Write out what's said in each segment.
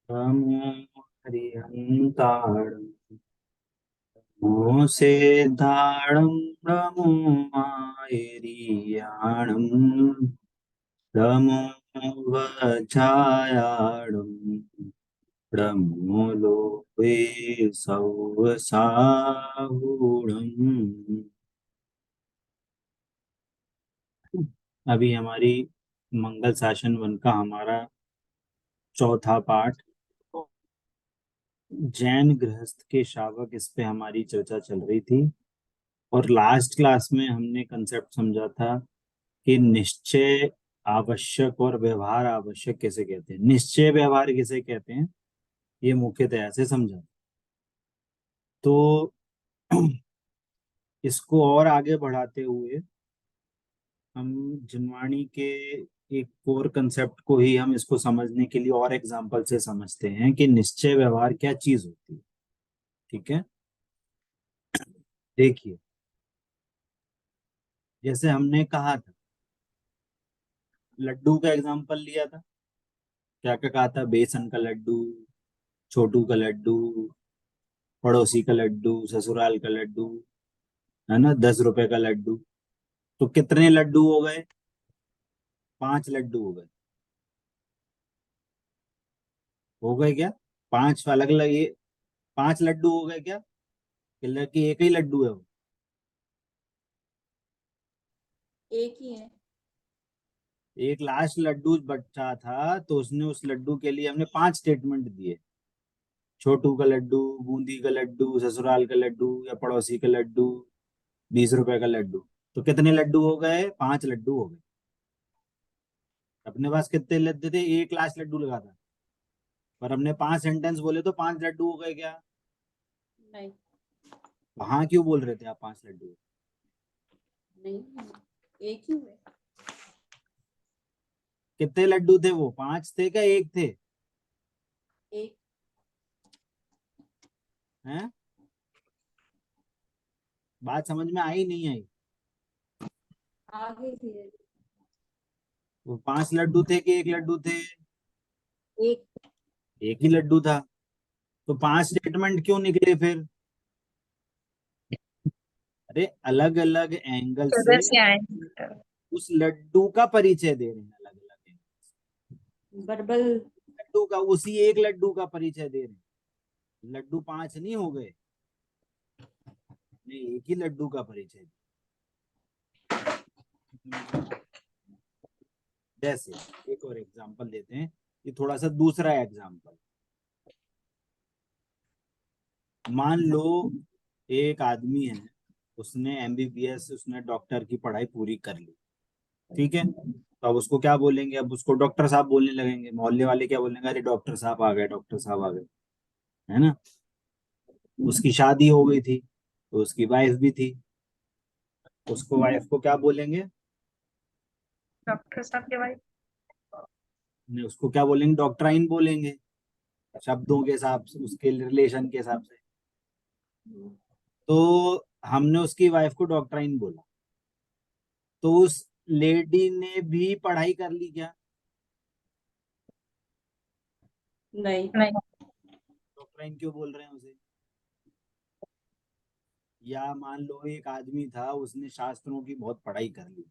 नमो हरिहन्ताणं नमो सेद्धारणं नमो मायरियाणं नमो वज्रायाणं नमो लोके सव्यसाहुणम्। अभी हमारी मंगल शासन वन का हमारा चौथा पाठ, जैन गृहस्थ के शावक, इस पे हमारी चर्चा चल रही थी। और लास्ट क्लास में हमने कंसेप्ट समझा था कि निश्चय आवश्यक और व्यवहार आवश्यक किसे कहते हैं, निश्चय व्यवहार किसे कहते हैं, ये मुख्यतः ऐसे समझा। तो इसको और आगे बढ़ाते हुए हम जिनवाणी के एक कोर कंसेप्ट को ही हम इसको समझने के लिए और एग्जांपल से समझते हैं कि निश्चय व्यवहार क्या चीज होती है। ठीक है, देखिए, जैसे हमने कहा था, लड्डू का एग्जांपल लिया था। क्या क्या कहा था? बेसन का लड्डू, छोटू का लड्डू, पड़ोसी का लड्डू, ससुराल का लड्डू, है ना, 10 रुपए का लड्डू। तो कितने लड्डू हो गए? 5 लड्डू हो गए। हो गए क्या? पांच अलग अलग, ये 5 लड्डू हो गए क्या? कि एक ही लड्डू है वो? एक ही है। एक लास्ट लड्डू बचा था, तो उसने उस लड्डू के लिए हमने 5 स्टेटमेंट दिए। छोटू का लड्डू, बूंदी का लड्डू, ससुराल का लड्डू, या पड़ोसी का लड्डू, 20 रुपए का लड्डू। तो कितने लड्डू हो गए? 5 लड्डू हो गए। अपने पास कितने लड्डू थे? एक लास्ट लड्डू लगा था, पर हमने 5 सेंटेंस बोले तो 5 लड्डू हो गए क्या? नहीं। हाँ, क्यों बोल रहे थे आप 5 लड्डू? नहीं, एक ही है। कितने लड्डू थे वो? 5 थे क्या एक थे? एक। हैं? बात समझ में आई नहीं आई? आगे धीरे। वो 5 लड्डू थे कि एक लड्डू थे? एक। एक ही लड्डू था। तो 5 स्टेटमेंट क्यों निकले फिर? अरे, अलग अलग एंगल से सुबह से आए। उस लड्डू का परिचय दे रहे हैं, अलग अलग एंगल बर्बल। से लड्डू का, उसी एक लड्डू का परिचय दे रहे हैं। लड्डू 5 नहीं हो गए, नहीं, एक ही लड्डू का परिचय दिया। जैसे एक और एग्जांपल देते हैं, ये थोड़ा सा दूसरा एग्जांपल। मान लो एक आदमी है, उसने एमबीबीएस, उसने डॉक्टर की पढ़ाई पूरी कर ली। ठीक है, तो अब उसको क्या बोलेंगे? अब उसको डॉक्टर साहब बोलने लगेंगे। मोहल्ले वाले क्या बोलेंगे? अरे डॉक्टर साहब आ गए, डॉक्टर साहब आ गए, है ना। उसकी शादी हो गई थी, तो उसकी वाइफ भी थी, उसको वाइफ को क्या बोलेंगे? डॉक्टर साहब के भाई। नहीं, उसको क्या बोलेंगे? डॉक्टराइन बोलेंगे, शब्दों के हिसाब से, उसके रिलेशन के हिसाब से। तो हमने उसकी वाइफ को डॉक्टराइन बोला, तो उस लेडी ने भी पढ़ाई कर ली क्या? नहीं। नहीं। डॉक्टराइन क्यों बोल रहे हैं उसे? या मान लो एक आदमी था, उसने शास्त्रों की बहुत पढ़ाई कर ली,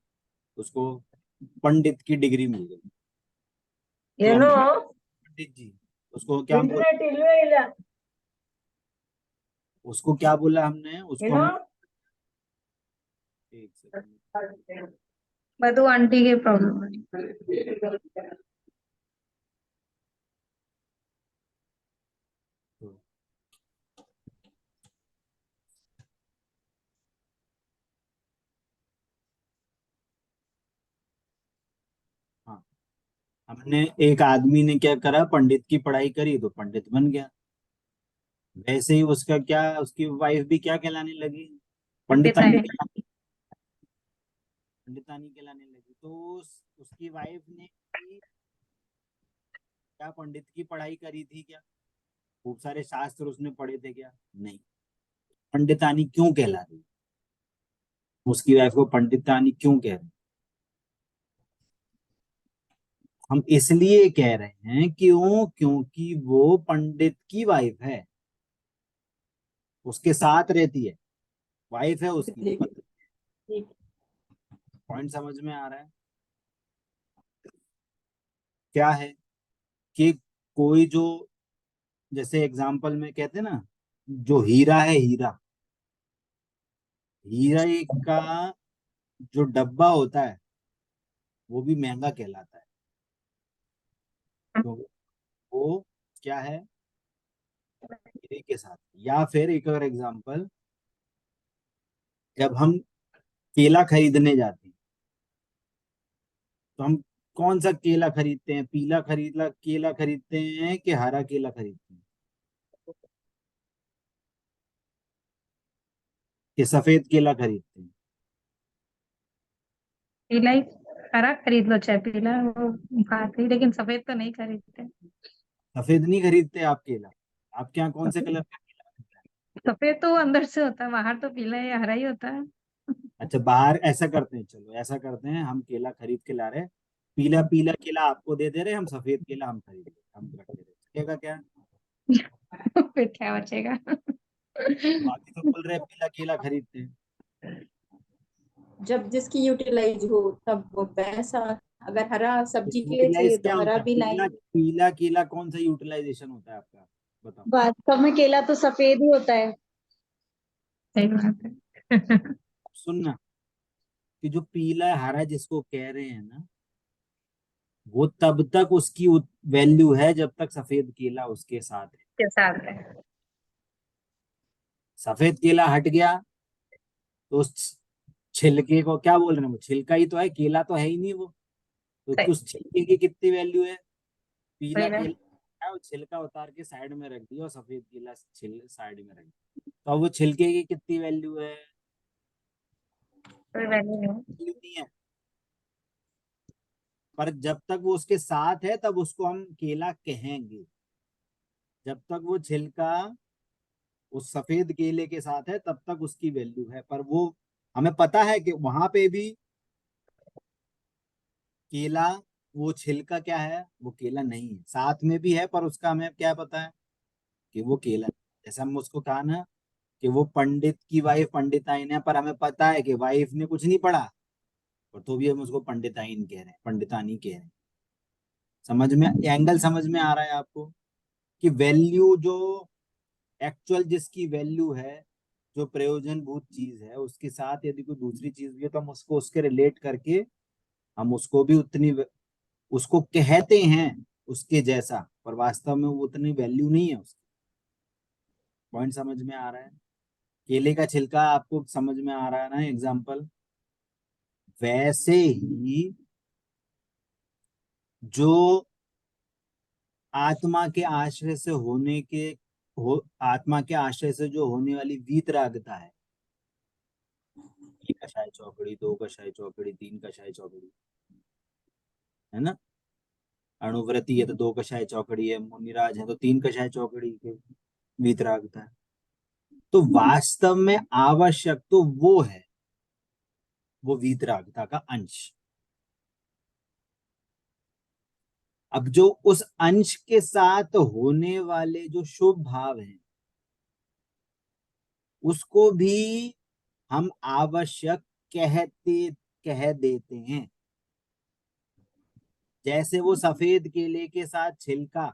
उसको पंडित की डिग्री मिल गई। तो हम ಏನೋ पंडित जी, उसको क्या बोल, ಇಂಟರ್ನೆಟ್ ಇಲ್ವೇ ಇಲ್ಲ उसको क्या बोला हमने? उसको ಏನೋ हम, एक सेकंड। मधु आंटी के प्रॉब्लम। तो हाँ, हमने, एक आदमी ने क्या करा? पंडित की पढ़ाई करी तो पंडित बन गया। वैसे ही उसका क्या, उसकी वाइफ भी क्या कहलाने लगी? पिता पंडितानी। है। पंडितानी कहलाने लगी। तो उसकी वाइफ ने भी क्या पंडित की पढ़ाई करी थी क्या? खूब सारे शास्त्र उसने पढ़े थे क्या? नहीं। पंडितानी क्यों कहला रही? उसकी वाइफ को पंडितानी क्यों कह रही? हम इसलिए कह रहे हैं क्यों, क्योंकि वो पंडित की वाइफ है, उसके साथ रहती है, वाइफ है उसकी, ठीक पत्नी। ठीक। पॉइंट समझ में आ रहा है? क्या है कि कोई जो, जैसे एग्जाम्पल में कहते हैं ना, जो हीरा है, हीरा, हीरा एक का जो डब्बा होता है वो भी महंगा कहलाता है, क्योंकि वो क्या है, हीरे के साथ। या फिर एक और एग्जाम्पल, जब हम केला खरीदने जाते हैं तो हम कौन सा केला खरीदते हैं, पीला खरीदला केला खरीदते हैं कि हरा केला खरीदते हैं, कि सफेद केला खरीदते हैं? पीला ही, हरा खरीद लो चाहे पीला, वो बात ही, लेकिन सफेद तो नहीं खरीदते। सफेद नहीं खरीदते आप केला? आपके यहाँ कौन से कलर का केला मिलता है? सफेद तो अंदर से होता है, बाहर तो पीला या हरा ही होता है। अच्छा, बाहर ऐसा करते हैं, चलो ऐसा करते हैं, हम केला खरीद के ला रहे हैं, पीला पीला केला आपको दे दे रहे हैं, हम सफेद केला हम खरीद रहे, हम रख ले रहे, चलेगा क्या? फिर क्या बचेगा? बाकी तो बोल रहे हैं पीला केला खरीदते हैं। जब जिसकी यूटिलाइज हो तब वो पैसा, अगर हरा सब्जी के लिए यूटिलाइज चाहिए क्या तो हरा होता है, भी पीला लाएंगे। पीला केला कौन सा यूटिलाइजेशन होता है आपका, बताओ। वास्तव में केला तो सफेद ही होता है। सही बात है। सुनना, कि जो पीला हरा जिसको कह रहे हैं ना, वो तब तक उसकी वैल्यू है जब तक सफेद केला उसके साथ है। के साथ है। सफेद केला हट गया तो उस छिलके को क्या बोल रहे हैं, वो छिलका ही तो है, केला तो है ही नहीं वो। तो सही। उस छिलके की कितनी वैल्यू है? पीला सही बात। केला है, वो छिलका उतार के साइड में रख दिया और सफेद केला छिल साइड में रख दिया, तो अब वो छिलके की कितनी वैल्यू है? कोई वैल्यू नहीं। वैल्यू नहीं है। पर जब तक वो उसके साथ है तब उसको हम केला कहेंगे, जब तक वो छिलका उस सफेद केले के साथ है तब तक उसकी वैल्यू है। पर वो हमें पता है कि वहां पे भी केला, वो छिलका क्या है, वो केला नहीं है, साथ में भी है पर उसका हमें क्या पता है कि वो केला नहीं। जैसे हम उसको कहा ना कि वो पंडित की वाइफ पंडिताइन है, पर हमें पता है कि वाइफ ने कुछ नहीं पढ़ा, और तो भी हम उसको पंडिताइन कह रहे हैं, पंडितानी कह रहे हैं। समझ में, एंगल समझ में आ रहा है आपको? कि वैल्यू जो एक्चुअल जिसकी वैल्यू है, जो प्रयोजनभूत चीज है, उसके साथ यदि कोई दूसरी चीज भी है तो हम उसको उसके रिलेट करके हम उसको भी उतनी उसको कहते हैं उसके जैसा, पर वास्तव में वो उतनी वैल्यू नहीं है उसकी। पॉइंट समझ में आ रहा है? केले का छिलका आपको समझ में आ रहा है ना एग्जाम्पल? वैसे ही जो आत्मा के आश्रय से होने के आत्मा के आश्रय से जो होने वाली वीतरागता है, एक कषाय चौकड़ी, दो कषाय चौकड़ी, तीन कषाय चौकड़ी, है ना? अणुव्रती है तो दो कषाय चौकड़ी है, मुनिराज है तो तीन कषाय चौकड़ी के वीतरागता है। तो वास्तव में आवश्यक तो वो है, वो वीतरागता का अंश। अब जो उस अंश के साथ होने वाले जो शुभ भाव हैं, उसको भी हम आवश्यक कह देते हैं। जैसे वो सफेद केले के साथ छिलका,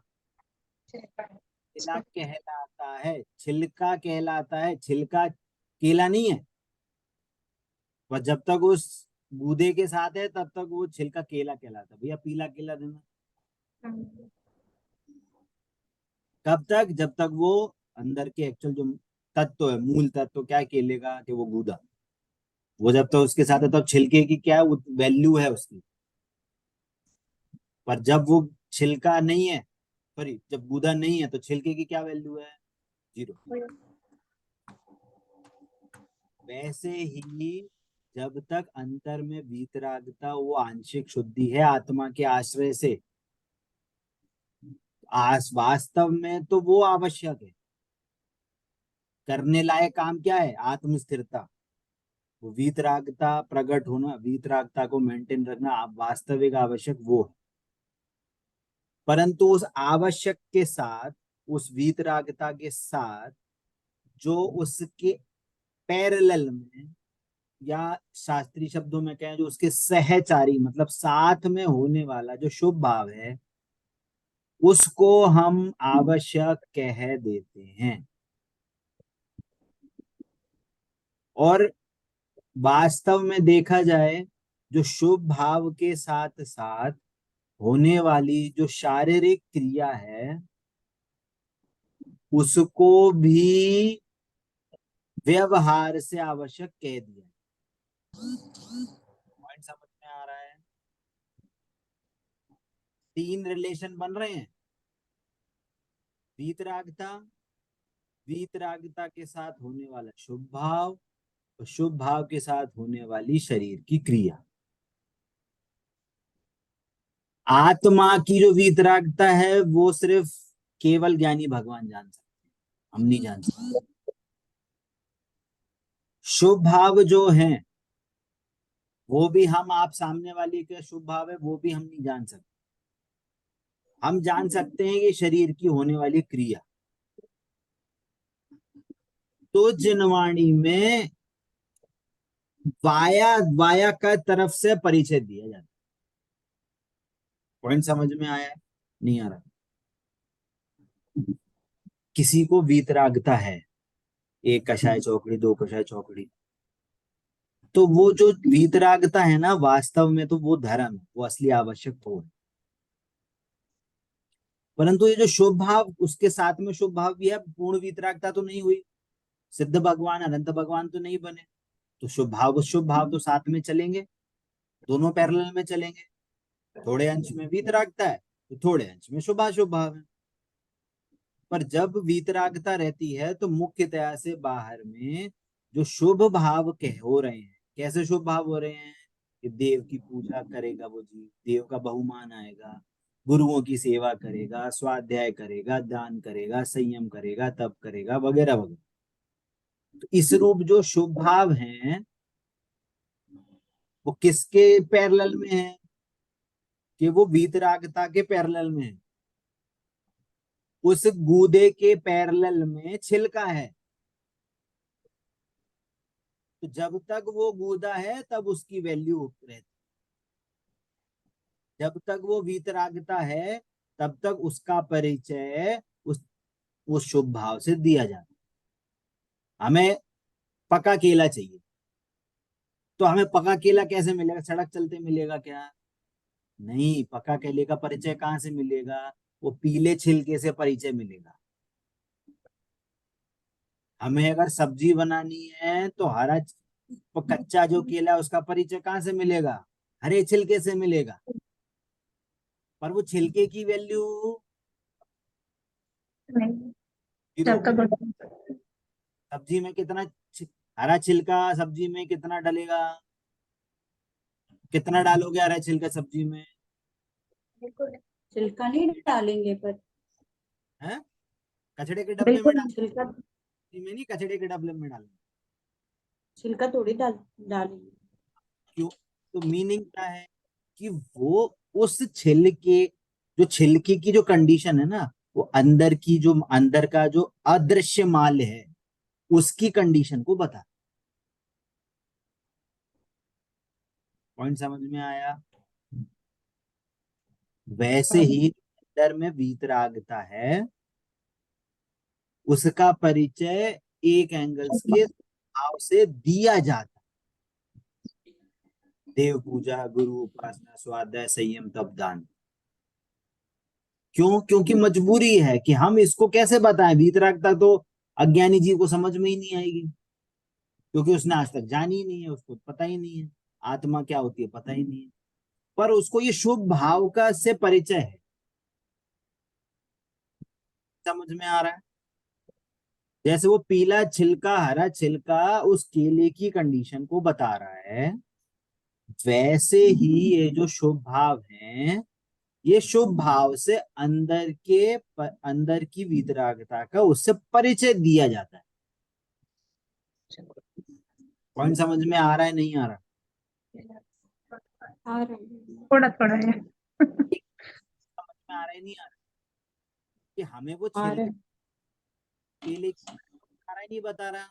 केला कहलाता है, छिलका कहलाता है, छिलका केला नहीं है। पर जब तक उस गूदे के साथ है तब तक वो छिलका केला कहलाता है। भैया पीला केला देना। कब तक? जब तक वो अंदर के एक्चुअल जो तत्व है, मूल तत्व क्या है केले का, कि वो गूदा, वो जब तक उसके साथ है तब छिलके की क्या वैल्यू है उसकी। पर जब वो छिलका नहीं है, सॉरी, जब गूदा नहीं है तो छिलके की क्या वैल्यू है? जीरो। वैसे ही जब तक अंतर में वीतरागता, वो आंशिक शुद्धि है आत्मा के आश्रय से, वास्तव में तो वो आवश्यक है। करने लायक काम क्या है? आत्म स्थिरता, वो वीतरागता प्रकट होना, वीतरागता को मेंटेन रखना, आप वास्तविक आवश्यक वो है। परंतु उस आवश्यक के साथ, उस वीतरागता के साथ जो उसके पैरेलल में, या शास्त्रीय शब्दों में कहें जो उसके सहचारी, मतलब साथ में होने वाला जो शुभ भाव है, उसको हम आवश्यक कह देते हैं। और वास्तव में देखा जाए, जो शुभ भाव के साथ साथ होने वाली जो शारीरिक क्रिया है, उसको भी व्यवहार से आवश्यक कह दिया। पॉइंट समझ में आ रहा है? तीन रिलेशन बन रहे हैं, वीतरागता, वीतरागता के साथ होने वाला शुभ भाव, और शुभ भाव के साथ होने वाली शरीर की क्रिया। आत्मा की जो वीतरागता है वो सिर्फ केवल ज्ञानी भगवान जान सकते हैं, हम नहीं जान सकते। शुभ भाव जो हैं वो भी हम, आप सामने वाले के शुभ भाव है वो भी हम नहीं जान सकते। हम जान सकते हैं कि शरीर की होने वाली क्रिया। तो जिनवाणी में वाया, वाया का तरफ से परिचय दिया जाता है। पॉइंट समझ में आया है? नहीं आ रहा? किसी को वीतरागता है, एक कषाय चौकड़ी, दो कषाय चौकड़ी, तो वो जो वीतरागता है ना, वास्तव में तो वो धर्म है, वो असली आवश्यक तो है। परंतु ये जो शुभ भाव, उसके साथ में शुभ भाव भी है, पूर्ण वीतरागता तो नहीं हुई, सिद्ध भगवान अनंत भगवान तो नहीं बने, तो शुभ भाव तो साथ में चलेंगे, दोनों पैरेलल में चलेंगे। थोड़े अंश में वीतरागता है तो थोड़े अंश में शुभाशुभ भाव है। पर जब वीतरागता रहती है तो मुख्यतया से बाहर में जो शुभ भाव कह हो रहे हैं, कैसे शुभ भाव हो रहे हैं कि देव की पूजा करेगा वो जी, देव का बहुमान आएगा, गुरुओं की सेवा करेगा, स्वाध्याय करेगा, दान करेगा, संयम करेगा, तप करेगा, वगैरह वगैरह। तो इस रूप जो शुभ भाव हैं वो किसके पैरेलल में है? कि वो वीतरागता के पैरेलल में है। उस गूदे के पैरेलल में छिलका है, तो जब तक वो गूदा है तब उसकी वैल्यू रहती, जब तक वो वीतरागता है तब तक उसका परिचय उस शुभ भाव से दिया जाता है। हमें पका केला चाहिए, तो हमें पका केला कैसे मिलेगा? सड़क चलते मिलेगा क्या? नहीं, पका केले का परिचय कहाँ से मिलेगा? वो पीले छिलके से परिचय मिलेगा। हमें अगर सब्जी बनानी है तो कच्चा जो केला है उसका परिचय कहाँ से मिलेगा? हरे छिलके से मिलेगा। पर वो छिलके की वैल्यू नहीं, जीरो। जब तक सब्जी में कितना हरा छिलका सब्जी में कितना डलेगा? कितना डालोगे हरा छिलका सब्जी में? छिलका नहीं डालेंगे पर है, कचड़े के डब्बे में बिल्कुल। डाल, छिलका, सब्जी में नहीं, कचड़े के डब्बे में डालना। छिलका थोड़ी डालेंगे। क्यों? तो मीनिंग क्या है कि वो उस छिलके, जो छिलके की जो कंडीशन है ना, वो अंदर की जो, अंदर का जो अदृश्य माल है उसकी कंडीशन को बता। पॉइंट समझ में आया? वैसे ही अंदर में वीतरागता है, उसका परिचय एक एंगल्स के भाव से दिया जाता है। देव पूजा, गुरु उपासना, स्वाध्याय, संयम, तप, दान। क्यों? क्योंकि मजबूरी है कि हम इसको कैसे बताएं। वीतरागता तो अज्ञानी जीव को समझ में ही नहीं आएगी, क्योंकि उसने आज तक जानी ही नहीं है, उसको पता ही नहीं है आत्मा क्या होती है, पता ही नहीं है। पर उसको ये शुभ भाव का से परिचय है। समझ में आ रहा है? जैसे वो पीला छिलका, हरा छिलका उस केले की कंडीशन को बता रहा है, वैसे ही ये जो शुभ भाव हैं, ये शुभ भाव से अंदर की वितरागता का उससे परिचय दिया जाता है। पॉइंट समझ में आ रहा है? नहीं आ रहा? आ रहे हैं। थोड़ा थोड़ा है। में आ रहा है नहीं आ रहा कि हमें वो आ रहा है। केले की आ रहा है नहीं बता रहा,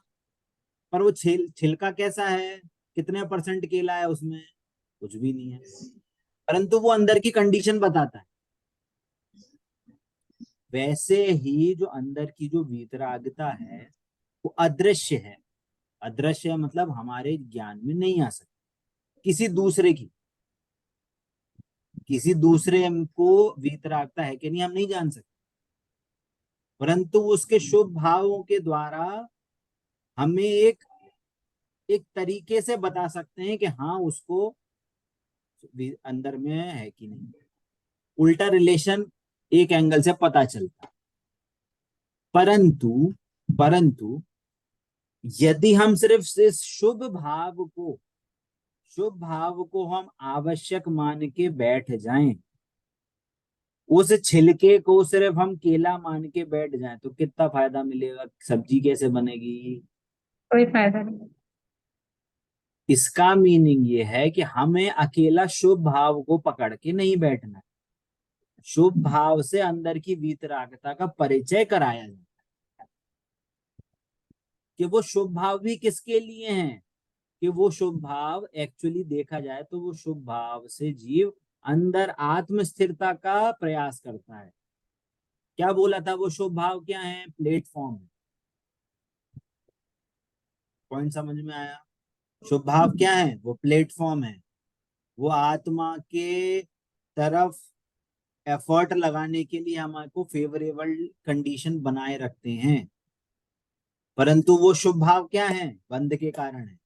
पर वो छिलका कैसा है, कितने परसेंट केला है उसमें, कुछ भी नहीं है, परंतु वो अंदर की कंडीशन बताता है। वैसे ही जो अंदर की जो वीतरागता है वो अदृश्य है। अदृश्य मतलब हमारे ज्ञान में नहीं आ सकती, किसी दूसरे को वीतरागता है कि नहीं हम नहीं जान सकते, परंतु उसके शुभ भावों के द्वारा हमें एक एक तरीके से बता सकते हैं कि हाँ उसको अंदर में है कि नहीं। उल्टा रिलेशन एक एंगल से पता चलता है। परंतु परंतु यदि हम सिर्फ इस शुभ भाव को हम आवश्यक मान के बैठ जाएं, उस छिलके को सिर्फ हम केला मान के बैठ जाएं, तो कितना फायदा मिलेगा, सब्जी कैसे बनेगी। कोई फायदा नहीं। इसका मीनिंग ये है कि हमें अकेला शुभ भाव को पकड़ के नहीं बैठना है, शुभ भाव से अंदर की वीतरागता का परिचय कराया जाए कि वो शुभ भाव भी किसके लिए हैं, कि वो शुभ भाव एक्चुअली देखा जाए तो वो शुभ भाव से जीव अंदर आत्म स्थिरता का प्रयास करता है। क्या बोला था, वो शुभ भाव क्या है, प्लेटफॉर्म है। पॉइंट समझ में आया। शुभ भाव क्या है, वो प्लेटफॉर्म है, वो आत्मा के तरफ एफर्ट लगाने के लिए हमारे को फेवरेबल कंडीशन बनाए रखते हैं। परंतु वो शुभ भाव क्या है, बंध के कारण है,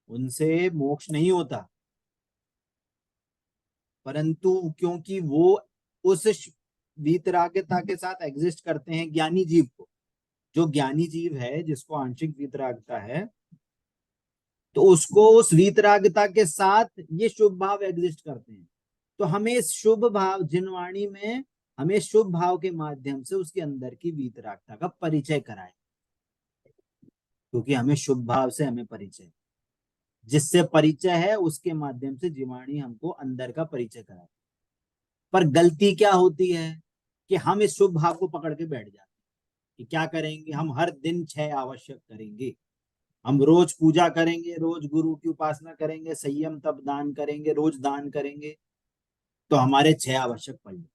उनसे मोक्ष नहीं होता। परंतु क्योंकि वो उस वीतरागता के साथ एग्जिस्ट करते हैं ज्ञानी जीव को, जो ज्ञानी जीव है जिसको आंशिक वीतरागता है, तो उसको उस वीतरागता के साथ ये शुभ भाव एग्जिस्ट करते हैं। तो हमें इस शुभ भाव जिनवाणी में हमें शुभ भाव के माध्यम से उसके अंदर की वीतरागता का परिचय कराए, क्योंकि हमें शुभ भाव से हमें परिचय, जिससे परिचय है उसके माध्यम से जीवाणी हमको अंदर का परिचय कराए। पर गलती क्या होती है कि हम इस शुभ भाव को पकड़ के बैठ जाते हैं कि क्या करेंगे, हम हर दिन 6 आवश्यक करेंगे, हम रोज पूजा करेंगे, रोज गुरु की उपासना करेंगे, संयम तप दान करेंगे, रोज दान करेंगे, तो हमारे 6 आवश्यक पड़ जाए।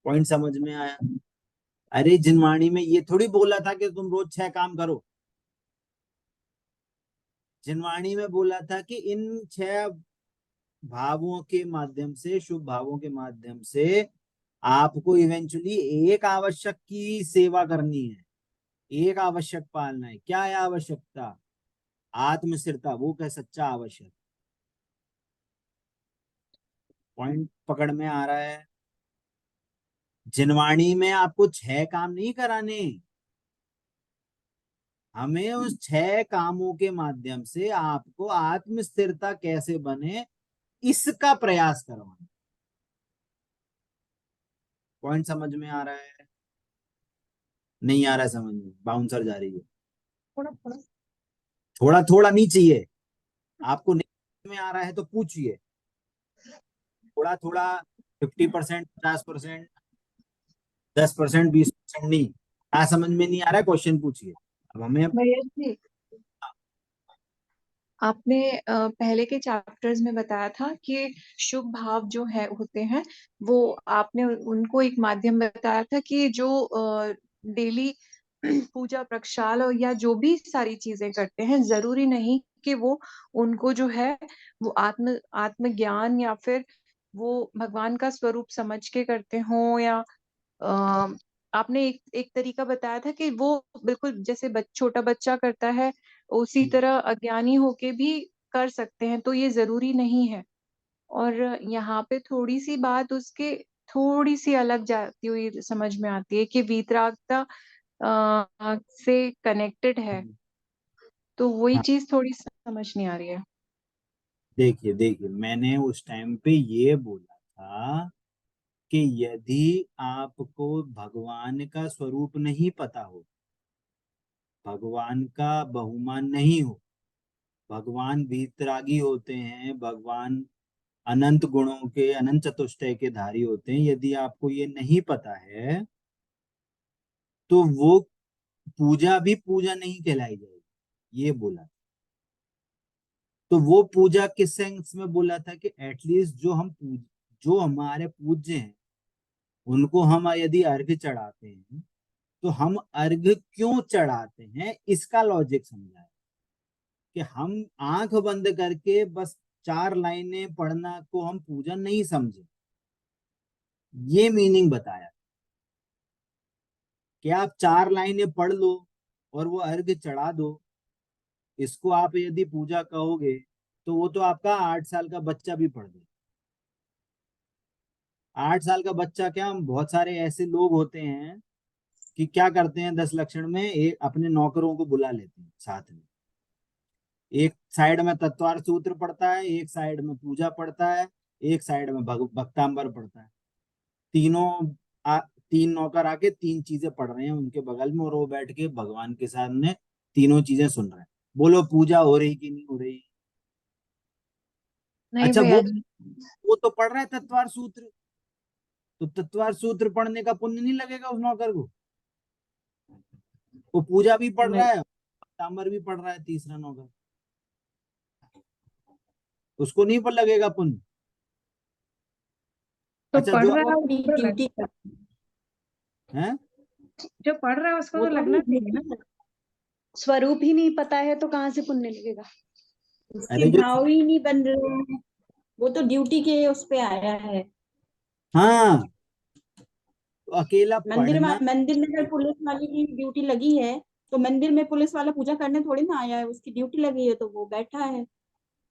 पॉइंट समझ में आया। अरे जिनवाणी में ये थोड़ी बोला था कि तुम रोज 6 काम करो, जिनवाणी में बोला था कि इन 6 भावों के माध्यम से, शुभ भावों के माध्यम से आपको इवेंचुअली एक आवश्यक की सेवा करनी है, एक आवश्यक पालना है। क्या है आवश्यकता, आत्म स्थिरता, वो क्या सच्चा आवश्यक। पॉइंट पकड़ में आ रहा है। जिनवाणी में आपको 6 काम नहीं कराने, हमें उस 6 कामों के माध्यम से आपको आत्म स्थिरता कैसे बने इसका प्रयास करवाना। पॉइंट समझ में आ रहा है, नहीं आ रहा है समझ में, बाउंसर जा रही है। थोड़ा थोड़ा। थोड़ा थोड़ा नहीं चाहिए आपको, नहीं समझ में आ रहा है तो पूछिए, थोड़ा थोड़ा 50%, 50%, 10%, 20% नहीं। क्या समझ में नहीं आ रहा है क्वेश्चन पूछिए। अब हमें भैया जी, आपने पहले के चैप्टर्स में बताया था कि शुभ भाव जो है होते हैं, वो आपने उनको एक माध्यम बताया था कि जो डेली पूजा प्रक्षाल और या जो भी सारी चीजें करते हैं, जरूरी नहीं कि वो उनको जो है वो आत्मज्ञान या फिर वो भगवान का स्वरूप समझ के करते हों, या आपने एक तरीका बताया था कि वो बिल्कुल जैसे छोटा बच्चा करता है उसी तरह अज्ञानी होके भी कर सकते हैं, तो ये जरूरी नहीं है। और यहाँ पे थोड़ी सी बात उसके थोड़ी सी अलग जाती हुई समझ में आती है कि वीतरागता से कनेक्टेड है, तो वही हाँ, चीज थोड़ी समझ नहीं आ रही है। देखिए देखिए मैंने उस टाइम पे ये बोला था कि यदि आपको भगवान का स्वरूप नहीं पता हो, भगवान का बहुमान नहीं हो, भगवान वीतरागी होते हैं, भगवान अनंत गुणों के, अनंत चतुष्टय के धारी होते हैं। यदि आपको ये नहीं पता है तो वो पूजा भी पूजा नहीं कहलाई जाएगी, ये बोला। तो वो पूजा किस सेंस में बोला था कि एटलीस्ट जो हमारे पूज्य हैं उनको हम यदि अर्घ्य चढ़ाते हैं तो हम अर्घ्य क्यों चढ़ाते हैं, इसका लॉजिक समझाया। कि हम आंख बंद करके बस 4 लाइनें पढ़ना को हम पूजा नहीं समझे, ये मीनिंग बताया। कि आप 4 लाइनें पढ़ लो और वो अर्घ्य चढ़ा दो, इसको आप यदि पूजा कहोगे तो वो तो आपका 8 साल का बच्चा भी पढ़ दे। 8 साल का बच्चा क्या, हम बहुत सारे ऐसे लोग होते हैं कि क्या करते हैं, 10 लक्षण में एक अपने नौकरों को बुला लेते हैं साथ में। एक साइड में तत्वार सूत्र पढ़ता है, एक साइड में पूजा पढ़ता है, एक साइड में भक्तांबर पढ़ता है। तीन नौकर आके 3 चीजें पढ़ रहे हैं उनके बगल में, और वो बैठ के भगवान के सामने तीनों चीजें सुन रहे हैं। बोलो पूजा हो रही कि नहीं हो रही? नहीं अच्छा, भैया जी। वो तो पढ़ रहा है तत्वार सूत्र, तो तत्वार सूत्र पढ़ने का पुण्य नहीं लगेगा उस नौकर को? वो पूजा भी पढ़ रहा नहीं, है, भक्तांबर भी पढ़ रहा है, तीसरा नौकर, उसको नहीं पर लगेगा पुण्य? तो अच्छा, पढ़ जो रहा वो है अपनी उसको तो ड्यूटी कर है, जो पढ़ रहा है उसको वो तो तो लगना अपनी चाहिए ना। ड्यूटी स्वरूप ही नहीं पता है तो कहाँ से पुण्य लगेगा। उसके अरे जो, भाव ही नहीं बन रहे हैं। वो तो ड्यूटी के उस पे आया है। हाँ, तो अकेला पढ़ना, मंदिर में अगर पुलिस वाले की ड्यूटी लगी है तो मंदिर में पुलिस वाला पूजा करने थोड़ी ना आया है, उसकी ड्यूटी लगी है तो वो बैठा है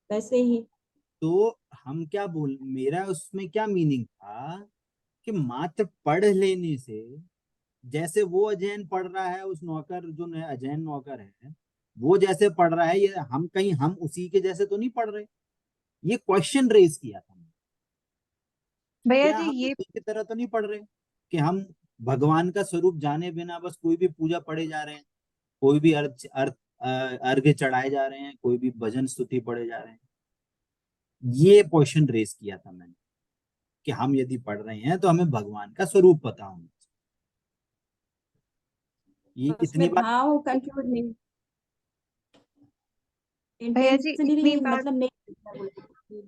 वैसे ही। तो हम क्या बोल, मेरा उसमें क्या मीनिंग था कि मात्र पढ़ लेने से, जैसे वो अजैन पढ़ रहा है, उस नौकर जो अजैन नौकर है वो जैसे पढ़ रहा है, ये हम कहीं हम उसी के जैसे तो नहीं पढ़ रहे? ये क्वेश्चन रेज किया था मैंने। भैया क्या जी हम ये उसी की तरह तो नहीं पढ़ रहे कि हम भगवान का स्वरूप जाने बिना बस कोई भी पूजा पढ़े जा रहे हैं, कोई भी अर्घ्य चढ़ाए जा रहे हैं, कोई भी भजन स्तुति पढ़े जा रहे हैं? ये क्वेश्चन रेज किया था मैंने कि हम यदि पढ़ रहे हैं तो हमें भगवान का स्वरूप पता होना चाहिए। ये इतनी उसमें बात। भाव कंफ्यूज नहीं, भैया जी इतनी इंटेंशनली बात। मतलब नहीं,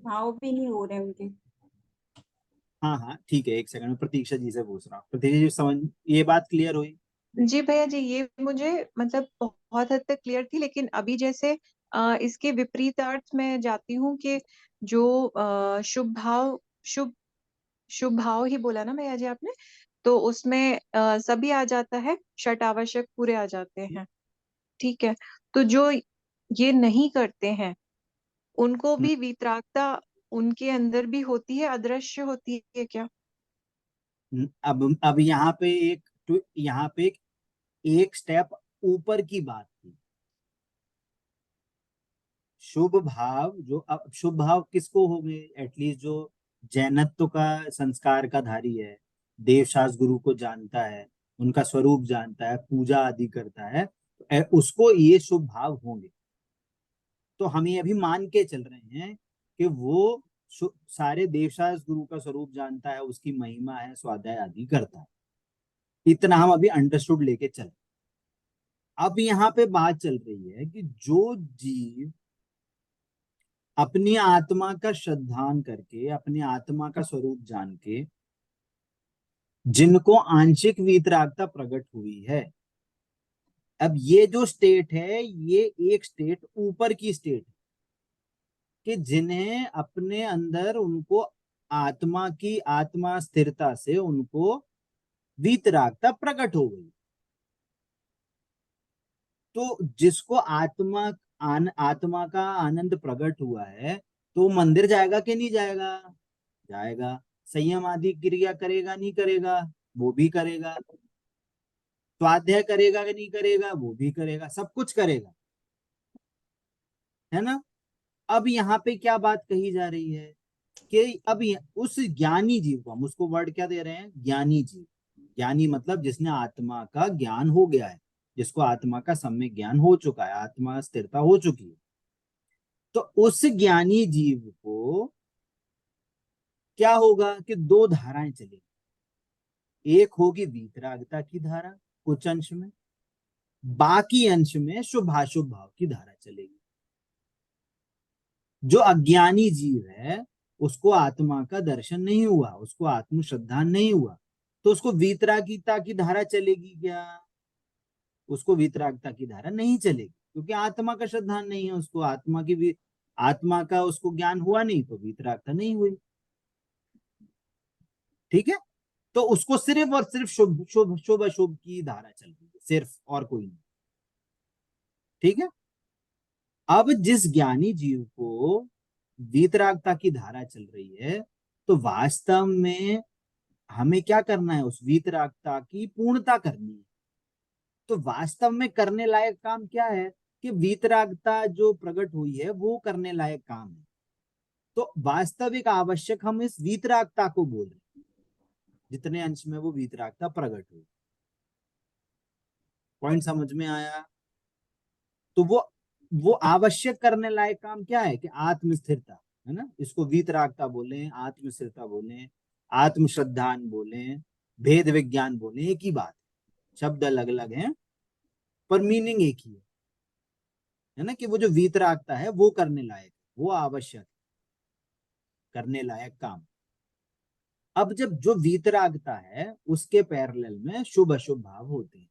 भाव भी नहीं हो रहे उनके। हाँ हाँ ठीक है, एक सेकंड में प्रतीक्षा जी से पूछ रहा हूँ। प्रतीक्षा जी समझ, ये बात क्लियर हुई? जी भैया जी ये मुझे मतलब बहुत हद तक क्लियर थी, लेकिन अभी जैसे इसके विपरीत अर्थ में जाती हूँ कि जो शुभ शुभ भाव ही बोला ना भैया जी आपने, तो उसमें सभी आ जाता है, षट आवश्यक पूरे आ जाते हैं। ठीक है। तो जो ये नहीं करते हैं उनको भी वितरागता उनके अंदर भी होती है, अदृश्य होती है क्या? अब यहाँ पे यहाँ पे एक स्टेप ऊपर की बात थी। शुभ भाव, जो अब शुभ भाव किसको होंगे, एटलीस्ट जो जैनत्व का संस्कार का धारी है, देवशास्त्र गुरु को जानता है, उनका स्वरूप जानता है, पूजा आदि करता है, उसको ये शुभ भाव होंगे। तो हम ये अभी मान के चल रहे हैं कि वो सारे देवशास्त्र गुरु का स्वरूप जानता है, उसकी महिमा है, स्वाध्याय आदि करता है। इतना हम अभी अंडरस्टूड लेके चल। अब यहाँ पे बात चल रही है कि जो जीव अपनी आत्मा का श्रद्धान करके, अपनी आत्मा का स्वरूप जान के, जिनको आंशिक वीतरागता प्रकट हुई है, अब ये जो स्टेट है ये एक स्टेट ऊपर की स्टेट है, कि जिन्हें अपने अंदर उनको आत्मा स्थिरता से उनको वीतरागता प्रकट हो गई। तो जिसको आत्मा का आनंद प्रकट हुआ है तो मंदिर जाएगा कि नहीं जाएगा? जाएगा। संयम आदि क्रिया करेगा नहीं करेगा? वो भी करेगा। स्वाध्याय करेगा कि नहीं करेगा? वो भी करेगा, सब कुछ करेगा, है ना? अब यहाँ पे क्या बात कही जा रही है कि अब उस ज्ञानी जीव को, हम उसको वर्ड क्या दे रहे हैं, ज्ञानी जीव। ज्ञानी मतलब जिसने आत्मा का ज्ञान हो गया है, जिसको आत्मा का सम्यक ज्ञान हो चुका है, आत्मा स्थिरता हो चुकी है। तो उस ज्ञानी जीव को क्या होगा कि दो धाराएं चलेगी, एक होगी वीतरागता की धारा कुछ अंश में, बाकी अंश में शुभाशुभ भाव की धारा चलेगी। जो अज्ञानी जीव है उसको आत्मा का दर्शन नहीं हुआ, उसको आत्म श्रद्धा नहीं हुआ, तो उसको वीतरागिता की धारा चलेगी क्या? उसको वीतरागता की धारा नहीं चलेगी, क्योंकि आत्मा का श्रद्धा नहीं है उसको, आत्मा का उसको ज्ञान हुआ नहीं, तो वीतरागता नहीं हुई। ठीक है, तो उसको सिर्फ और सिर्फ शुभ शुभ शुभ अशुभ की धारा चल रही है, सिर्फ, और कोई नहीं। ठीक है, अब जिस ज्ञानी जीव को वीतरागता की धारा चल रही है, तो वास्तव में हमें क्या करना है? उस वीतरागता की पूर्णता करनी है। तो वास्तव में करने लायक काम क्या है कि वीतरागता जो प्रकट हुई है वो करने लायक काम है। तो वास्तविक आवश्यक हम इस वीतरागता को बोल रहे हैं, जितने अंश में वो वीतरागता प्रकट हुई। पॉइंट समझ में आया? तो वो आवश्यक करने लायक काम क्या है कि आत्मस्थिरता, है ना, इसको वीतरागता बोले, आत्मस्थिरता बोले, आत्मश्रद्धान बोले, भेद विज्ञान बोले, एक ही बात है, शब्द अलग अलग हैं पर मीनिंग एक ही है ना, कि वो जो वीतरागता है वो करने लायक, वो आवश्यक करने लायक काम। अब जब जो वीतरागता है उसके पैरेलल में शुभ अशुभ भाव होते हैं।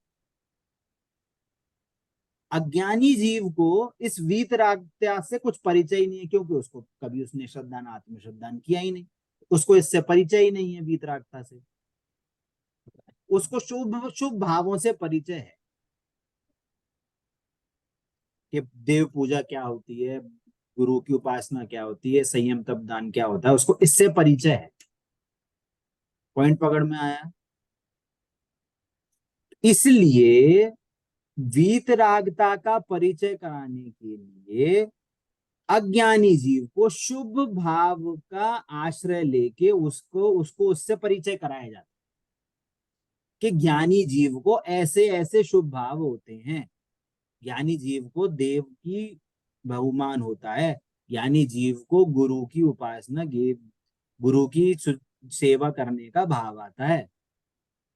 अज्ञानी जीव को इस वीतरागता से कुछ परिचय ही नहीं है, क्योंकि उसको कभी उसने श्रद्धान आत्मश्रद्धान किया ही नहीं, उसको इससे परिचय ही नहीं है वीतरागता से। उसको शुभ शुभ भावों से परिचय है कि देव पूजा क्या होती है, गुरु की उपासना क्या होती है, संयम तप दान क्या होता है, उसको इससे परिचय है। पॉइंट पकड़ में आया? इसलिए वीतरागता का परिचय कराने के लिए अज्ञानी जीव को शुभ भाव का आश्रय लेके उसको उसको उससे परिचय कराया जाता है कि ज्ञानी जीव को ऐसे ऐसे शुभ भाव होते हैं, ज्ञानी जीव को देव की बहुमान होता है, ज्ञानी जीव को गुरु की उपासना, गुरु की सेवा करने का भाव आता है,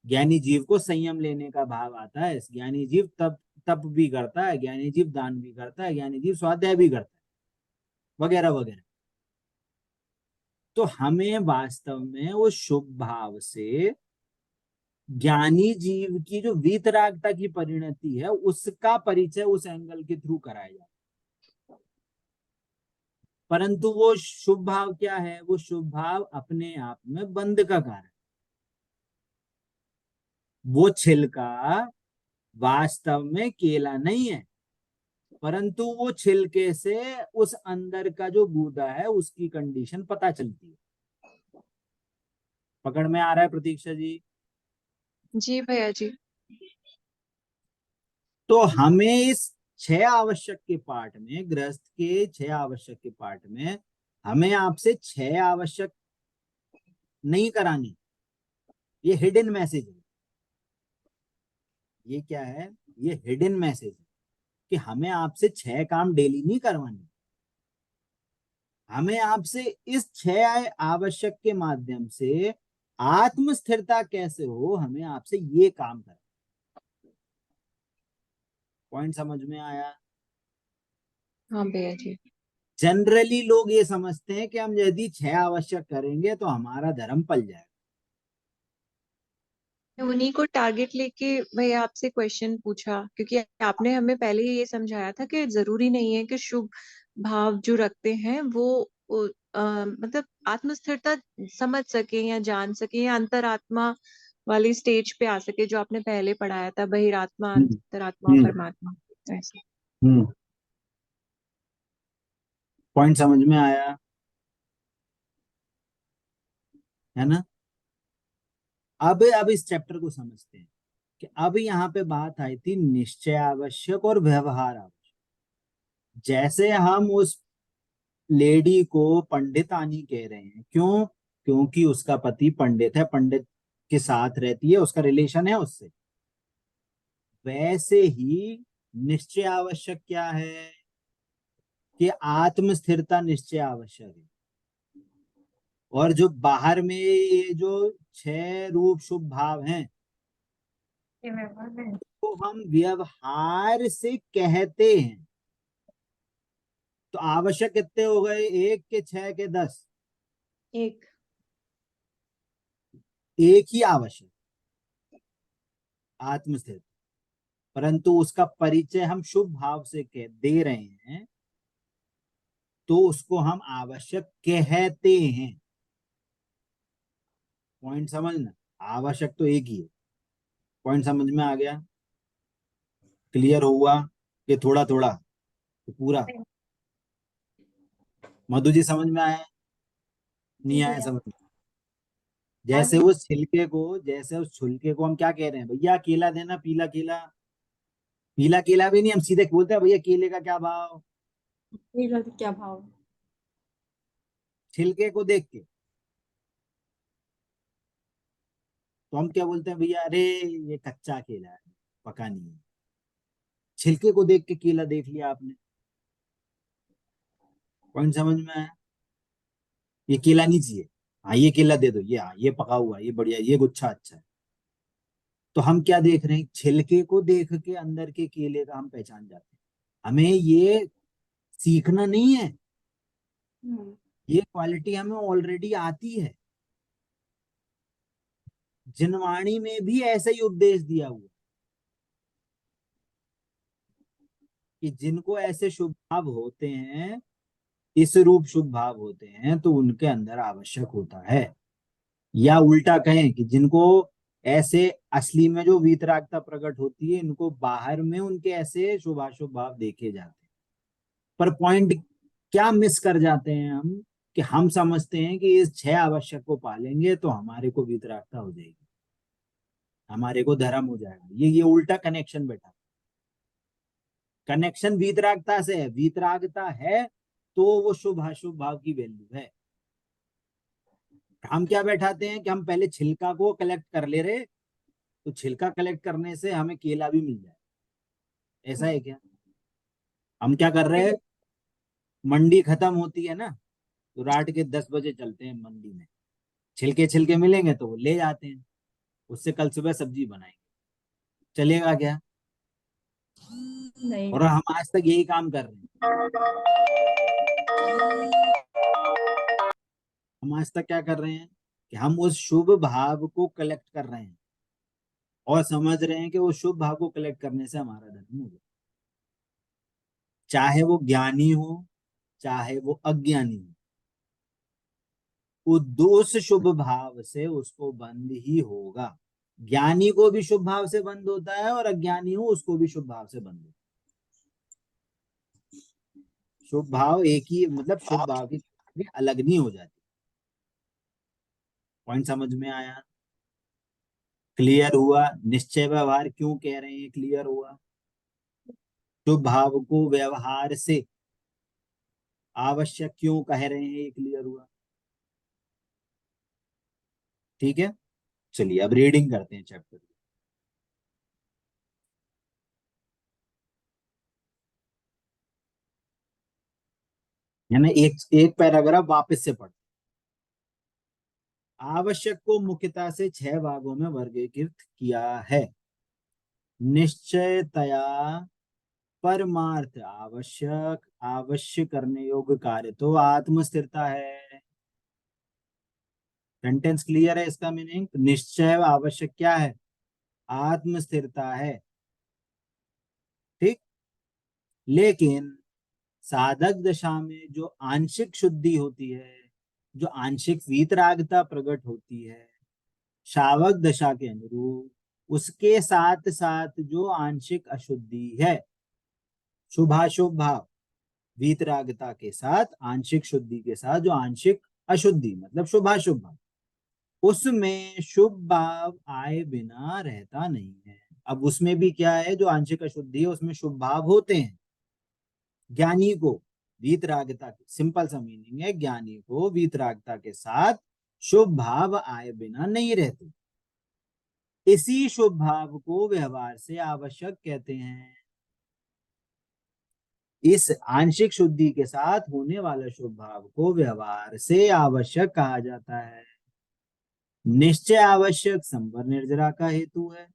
ज्ञानी जीव को संयम लेने का भाव आता है, ज्ञानी जीव तप तप भी करता है, ज्ञानी जीव दान भी करता है, ज्ञानी जीव स्वाध्याय भी करता है, वगैरह वगैरह। तो हमें वास्तव में उस शुभ भाव से ज्ञानी जीव की जो वीतरागता की परिणति है उसका परिचय उस एंगल के थ्रू कराया जाता है। परंतु वो शुभ भाव क्या है? वो शुभ भाव अपने आप में बंध का कारण, वो छिलका वास्तव में केला नहीं है, परंतु वो छिलके से उस अंदर का जो गूदा है उसकी कंडीशन पता चलती है। पकड़ में आ रहा है प्रतीक्षा जी? जी भैया जी। तो हमें इस 6 आवश्यक के पाठ में, गृहस्थ के 6 आवश्यक के पाठ में, हमें आपसे 6 आवश्यक नहीं करानी। ये हिडन मैसेज है। ये क्या है? ये हिडन मैसेज है कि हमें आपसे 6 काम डेली नहीं करवाने। हमें आपसे इस 6 आवश्यक के माध्यम से आत्म स्थिरता कैसे हो, हमें आपसे ये काम करना। पॉइंट समझ में आया? हाँ भैया जी। जनरली लोग ये समझते हैं कि हम यदि 6 आवश्यक करेंगे तो हमारा धर्म पल जाएगा। उन्हीं को टारगेट लेके भैया आपसे क्वेश्चन पूछा, क्योंकि आपने हमें पहले ही ये समझाया था कि जरूरी नहीं है कि शुभ भाव जो रखते हैं वो मतलब आत्मस्थिरता समझ सके या जान सके या अंतरात्मा वाली स्टेज पे आ सके, जो आपने पहले पढ़ाया था, बहिरात्मा, हम्म अंतरात्मा, हम्म परमात्मा, ऐसे। हम्म पॉइंट समझ में आया है ना? अब इस चैप्टर को समझते हैं कि अब यहाँ पे बात आई थी निश्चय आवश्यक और व्यवहार आवश्यक। जैसे हम उस लेडी को पंडितानी कह रहे हैं, क्यों? क्योंकि उसका पति पंडित है, पंडित के साथ रहती है, उसका रिलेशन है उससे। वैसे ही निश्चय आवश्यक क्या है कि आत्म स्थिरता निश्चय आवश्यक है। और जो बाहर में ये जो 6 रूप शुभ भाव हैं, ये व्यवहार है। तो हम व्यवहार से कहते हैं। तो आवश्यक कितने हो गए? 1 के 6 के 10। एक। एक ही आवश्यक, आत्मस्थित, परंतु उसका परिचय हम शुभ भाव से दे रहे हैं, तो उसको हम आवश्यक कहते हैं। पॉइंट समझना, आवश्यक तो एक ही है। पॉइंट समझ में आ गया? क्लियर हुआ कि थोड़ा थोड़ा? तो पूरा मधु जी समझ में आया? नहीं आया समझ में? जैसे उस छिलके को, जैसे उस छिलके को हम क्या कह रहे हैं, भैया केला देना, पीला केला। पीला केला भी नहीं, हम सीधे बोलते हैं भैया केले का क्या भाव, केला का क्या भाव? छिलके को देख के। तो हम क्या बोलते हैं, भैया अरे ये कच्चा केला है, पका नहीं है। छिलके को देख के केला देख लिया आपने। पॉइंट समझ में आया? ये केला नहीं चाहिए, हाँ ये केला दे दो, ये हाँ ये पका हुआ है, ये बढ़िया, ये गुच्छा अच्छा है। तो हम क्या देख रहे हैं, छिलके को देख के अंदर के केले का हम पहचान जाते हैं। हमें ये सीखना नहीं है, ये क्वालिटी हमें ऑलरेडी आती है। जिनवाणी में भी ऐसा ही उपदेश दिया हुआ कि जिनको ऐसे शुभ भाव होते हैं, इस रूप शुभ भाव होते हैं, तो उनके अंदर आवश्यक होता है। या उल्टा कहें कि जिनको ऐसे असली में जो वीतरागता प्रकट होती है, इनको बाहर में उनके ऐसे शुभाशुभ भाव देखे जाते हैं। पर पॉइंट क्या मिस कर जाते हैं हम, कि हम समझते हैं कि इस 6 आवश्यक को पालेंगे तो हमारे को वीतरागता हो जाएगी, हमारे को धर्म हो जाएगा। ये उल्टा कनेक्शन बैठा। कनेक्शन वीतरागता से है, वीतरागता है तो वो शुभ अशुभ भाव की वैल्यू है। हम क्या बैठाते हैं कि हम पहले छिलका को कलेक्ट कर ले रहे, तो छिलका कलेक्ट करने से हमें केला भी मिल जाए, ऐसा है क्या? हम क्या कर रहे हैं, मंडी खत्म होती है ना, तो रात के 10 बजे चलते हैं मंडी में, छिलके छिलके मिलेंगे तो वो ले जाते हैं, उससे कल सुबह सब्जी बनाएंगे। चलेगा क्या? नहीं। और हम आज तक यही काम कर रहे हैं। हम आज तक क्या कर रहे हैं कि हम उस शुभ भाव को कलेक्ट कर रहे हैं और समझ रहे हैं कि उस शुभ भाव को कलेक्ट करने से हमारा धर्म हो गया। चाहे वो ज्ञानी हो, चाहे वो अज्ञानी हो, उस शुभ भाव से उसको बंद ही होगा। ज्ञानी को भी शुभ भाव से बंद होता है और अज्ञानी हो उसको भी शुभ भाव से बंद होता है। शुभ भाव एक ही, मतलब शुभ भाव की भी अलग नहीं हो जाती। पॉइंट समझ में आया? क्लियर हुआ? निश्चय व्यवहार क्यों कह रहे हैं, क्लियर हुआ? शुभ भाव को व्यवहार से आवश्यक क्यों कह रहे हैं, ये क्लियर हुआ? ठीक है, चलिए अब रीडिंग करते हैं चैप्टर। यानी एक एक पैराग्राफ वापस से पढ़। आवश्यक को मुख्यतः से 6 भागों में वर्गीकृत किया है। निश्चयतया परमार्थ आवश्यक, अवश्य करने योग्य कार्य तो आत्म स्थिरता है। सेंटेंस क्लियर है? इसका मीनिंग निश्चय आवश्यक क्या है? आत्म स्थिरता है, ठीक। लेकिन साधक दशा में जो आंशिक शुद्धि होती है, जो आंशिक वीतरागता प्रकट होती है, शावक दशा के अनुरूप, उसके साथ साथ जो आंशिक अशुद्धि है, शुभाशुभ भाव, वीतरागता के साथ आंशिक शुद्धि के साथ जो आंशिक अशुद्धि मतलब शुभाशुभ भाव, उसमें शुभ भाव आए बिना रहता नहीं है। अब उसमें भी क्या है, जो आंशिक अशुद्धि है उसमें शुभ भाव होते हैं। ज्ञानी को वीतरागता, सिंपल सा मीनिंग है, ज्ञानी को वीतरागता के साथ शुभ भाव आए बिना नहीं रहते। इसी शुभ भाव को व्यवहार से आवश्यक कहते हैं। इस आंशिक शुद्धि के साथ होने वाला शुभ भाव को व्यवहार से आवश्यक कहा जाता है। निश्चय आवश्यक संवर निर्जरा का हेतु है,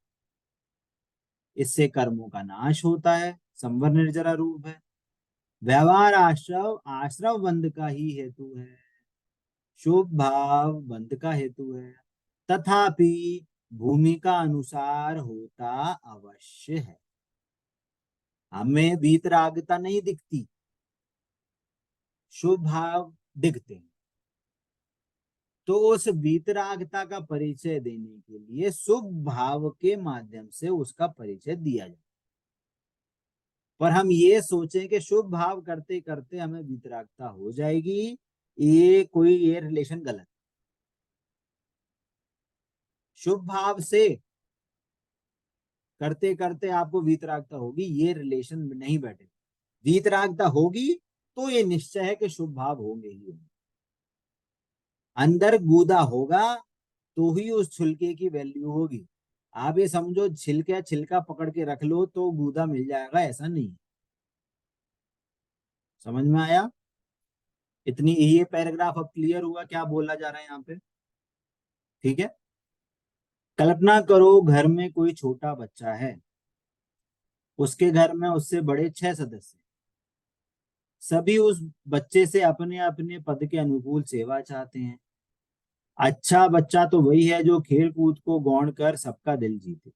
इससे कर्मों का नाश होता है, संवर निर्जरा रूप है। व्यवहार आश्रव आश्रव बंध का ही हेतु है, शुभ भाव बंध का हेतु है, तथापि भूमिका अनुसार होता अवश्य है। हमें वीतरागता नहीं दिखती, शुभ भाव दिखते हैं, तो उस वीतरागता का परिचय देने के लिए शुभ भाव के माध्यम से उसका परिचय दिया जाए। पर हम ये सोचें कि शुभ भाव करते करते हमें वीतरागता हो जाएगी, ये रिलेशन गलत। शुभ भाव से करते करते आपको वीतरागता होगी, ये रिलेशन नहीं बैठे। वीतरागता होगी तो ये निश्चय है कि शुभ भाव होंगे ही होंगे। अंदर गूदा होगा तो ही उस छिलके की वैल्यू होगी। आप ये समझो छिलका पकड़ के रख लो तो गूदा मिल जाएगा, ऐसा नहीं। समझ में आया? इतनी ये पैराग्राफ अब क्लियर हुआ क्या बोला जा रहा है यहाँ पे? ठीक है। कल्पना करो घर में कोई छोटा बच्चा है, उसके घर में उससे बड़े 6 सदस्य, सभी उस बच्चे से अपने अपने पद के अनुकूल सेवा चाहते हैं। अच्छा बच्चा तो वही है जो खेल कूद को गौण कर सबका दिल जीते।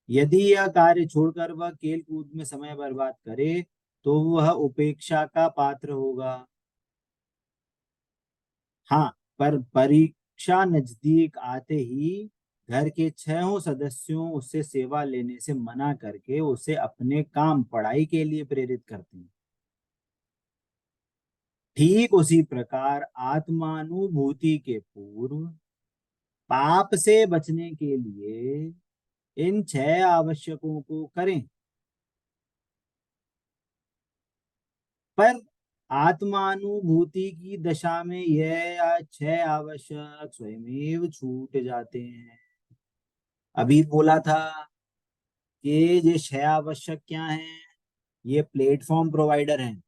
यदि यह कार्य छोड़कर वह खेल कूद में समय बर्बाद करे तो वह उपेक्षा का पात्र होगा। हाँ, पर परीक्षा नजदीक आते ही घर के 6 सदस्यों उससे सेवा लेने से मना करके उसे अपने काम पढ़ाई के लिए प्रेरित करते हैं। ठीक उसी प्रकार आत्मानुभूति के पूर्व पाप से बचने के लिए इन 6 आवश्यकों को करें। पर आत्मानुभूति की दशा में यह 6 आवश्यक स्वयमेव छूट जाते हैं। अभी बोला था कि ये 6 आवश्यक क्या हैं? ये प्लेटफॉर्म प्रोवाइडर हैं,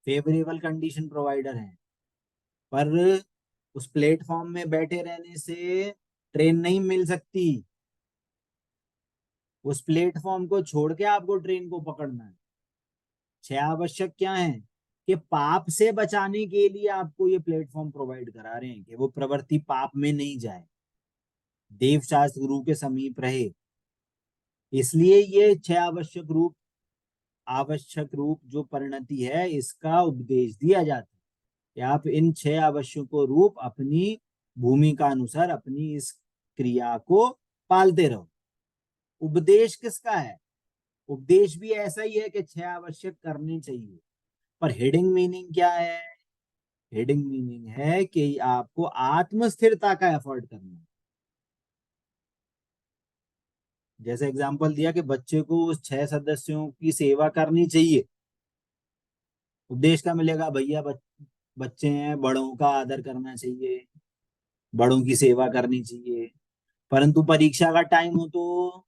फेवरेबल कंडीशन प्रोवाइडर हैं, पर उस प्लेटफॉर्म में बैठे रहने से ट्रेन नहीं मिल सकती। उस प्लेटफॉर्म को छोड़ के आपको ट्रेन को पकड़ना है। 6 आवश्यक क्या है? कि पाप से बचाने के लिए आपको ये प्लेटफॉर्म प्रोवाइड करा रहे हैं कि वो प्रवृत्ति पाप में नहीं जाए, देव शास्त्र गुरु के समीप रहे। इसलिए ये 6 आवश्यक रूप जो परिणति है, इसका उपदेश दिया जाता है कि आप इन 6 आवश्यकों रूप अपनी भूमिका अनुसार अपनी इस क्रिया को पालते रहो। उपदेश किसका है? उपदेश भी ऐसा ही है कि 6 आवश्यक करने चाहिए, पर हेडिंग मीनिंग क्या है? हेडिंग मीनिंग है कि आपको आत्मस्थिरता का एफर्ट करना है। जैसे एग्जांपल दिया कि बच्चे को उस 6 सदस्यों की सेवा करनी चाहिए। उपदेश का मिलेगा, भैया बच्चे हैं, बड़ों का आदर करना चाहिए, बड़ों की सेवा करनी चाहिए। परंतु परीक्षा का टाइम हो तो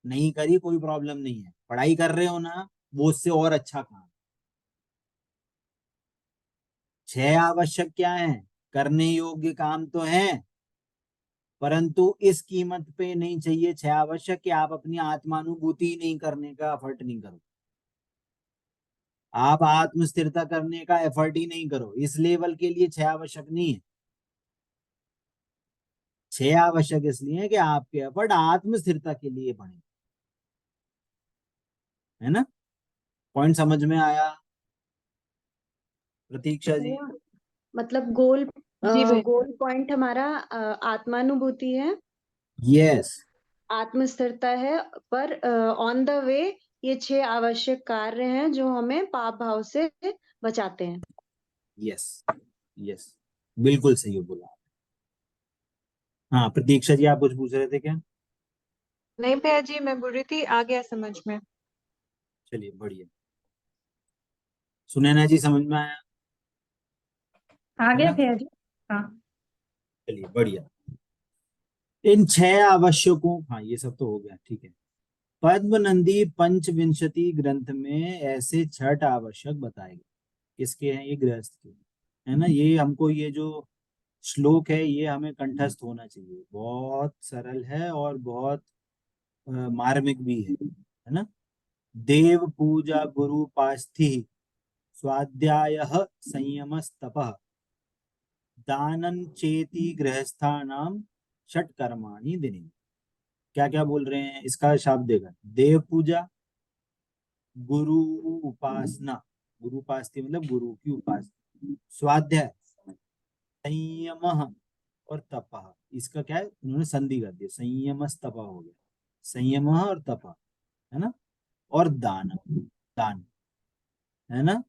नहीं करी, कोई प्रॉब्लम नहीं है, पढ़ाई कर रहे हो ना, वो उससे और अच्छा काम। 6 आवश्यक क्या है? करने योग्य काम तो है, परंतु इस कीमत पे नहीं चाहिए 6 आवश्यक कि आप अपनी आत्मानुभूति नहीं करने का एफर्ट नहीं करो, आप आत्म स्थिरता करने का एफर्ट ही नहीं करो। इस लेवल के लिए 6 आवश्यक नहीं है। 6 आवश्यक इसलिए है कि आपके एफर्ट आत्म स्थिरता के लिए बने, है ना? पॉइंट समझ में आया प्रतीक्षा जी? मतलब गोल जी भैया। गोल पॉइंट हमारा आत्मानुभूति है, यस आत्मस्थिरता है, पर ऑन द वे ये 6 आवश्यक कार्य हैं जो हमें पाप भाव से बचाते हैं। यस यस, बिल्कुल सही बोला। हाँ प्रतीक्षा जी, आप कुछ पूछ रहे थे क्या? नहीं भैया जी, मैं बोल रही थी आ गया समझ में। चलिए बढ़िया। सुनैना जी समझ में आया? आ है गया ना? भैया जी। हाँ। चलिए बढ़िया। इन 6 आवश्यकों, हाँ ये सब तो हो गया, ठीक है। पद्मनंदी पंचविंशति ग्रंथ में ऐसे छठ आवश्यक बताए गए। किसके हैं? ये गृहस्थ के, है ना। ये हमको, ये जो श्लोक है ये हमें कंठस्थ होना चाहिए। बहुत सरल है और बहुत मार्मिक भी है ना। देव पूजा गुरु पास्थि स्वाध्याय संयम तपः दानन चेति गृहस्थानाम षट कर्माणि दिने। क्या क्या बोल रहे हैं इसका शब्द देगा। देव पूजा, गुरु उपासना, गुरु उपासना मतलब गुरु की उपासना, स्वाध्याय, संयम और तपः। इसका क्या है, उन्होंने संधि कर दिया, संयम तपः हो गया, संयम और तपः, है ना। और दान, दान, है ना।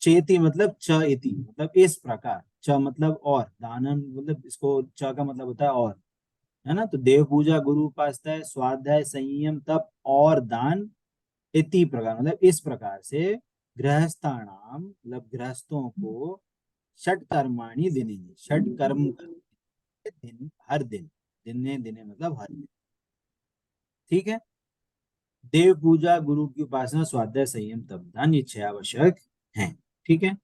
चेति मतलब च इति मतलब इस प्रकार, च मतलब और, दानन मतलब इसको च का मतलब होता है और, है ना। तो देव पूजा, गुरु उपासना, स्वाध्याय, संयम, तप और दान, इति प्रकार मतलब इस प्रकार से गृहस्थानाम मतलब गृहस्थों को षट कर्माणि दिने, षट कर्म करने दिन, हर दिन, दिने दिने मतलब हर दिन, ठीक है। देव पूजा, गुरु की उपासना, स्वाध्याय, संयम, तप, दान, ये 6 आवश्यक हैं, ठीक है।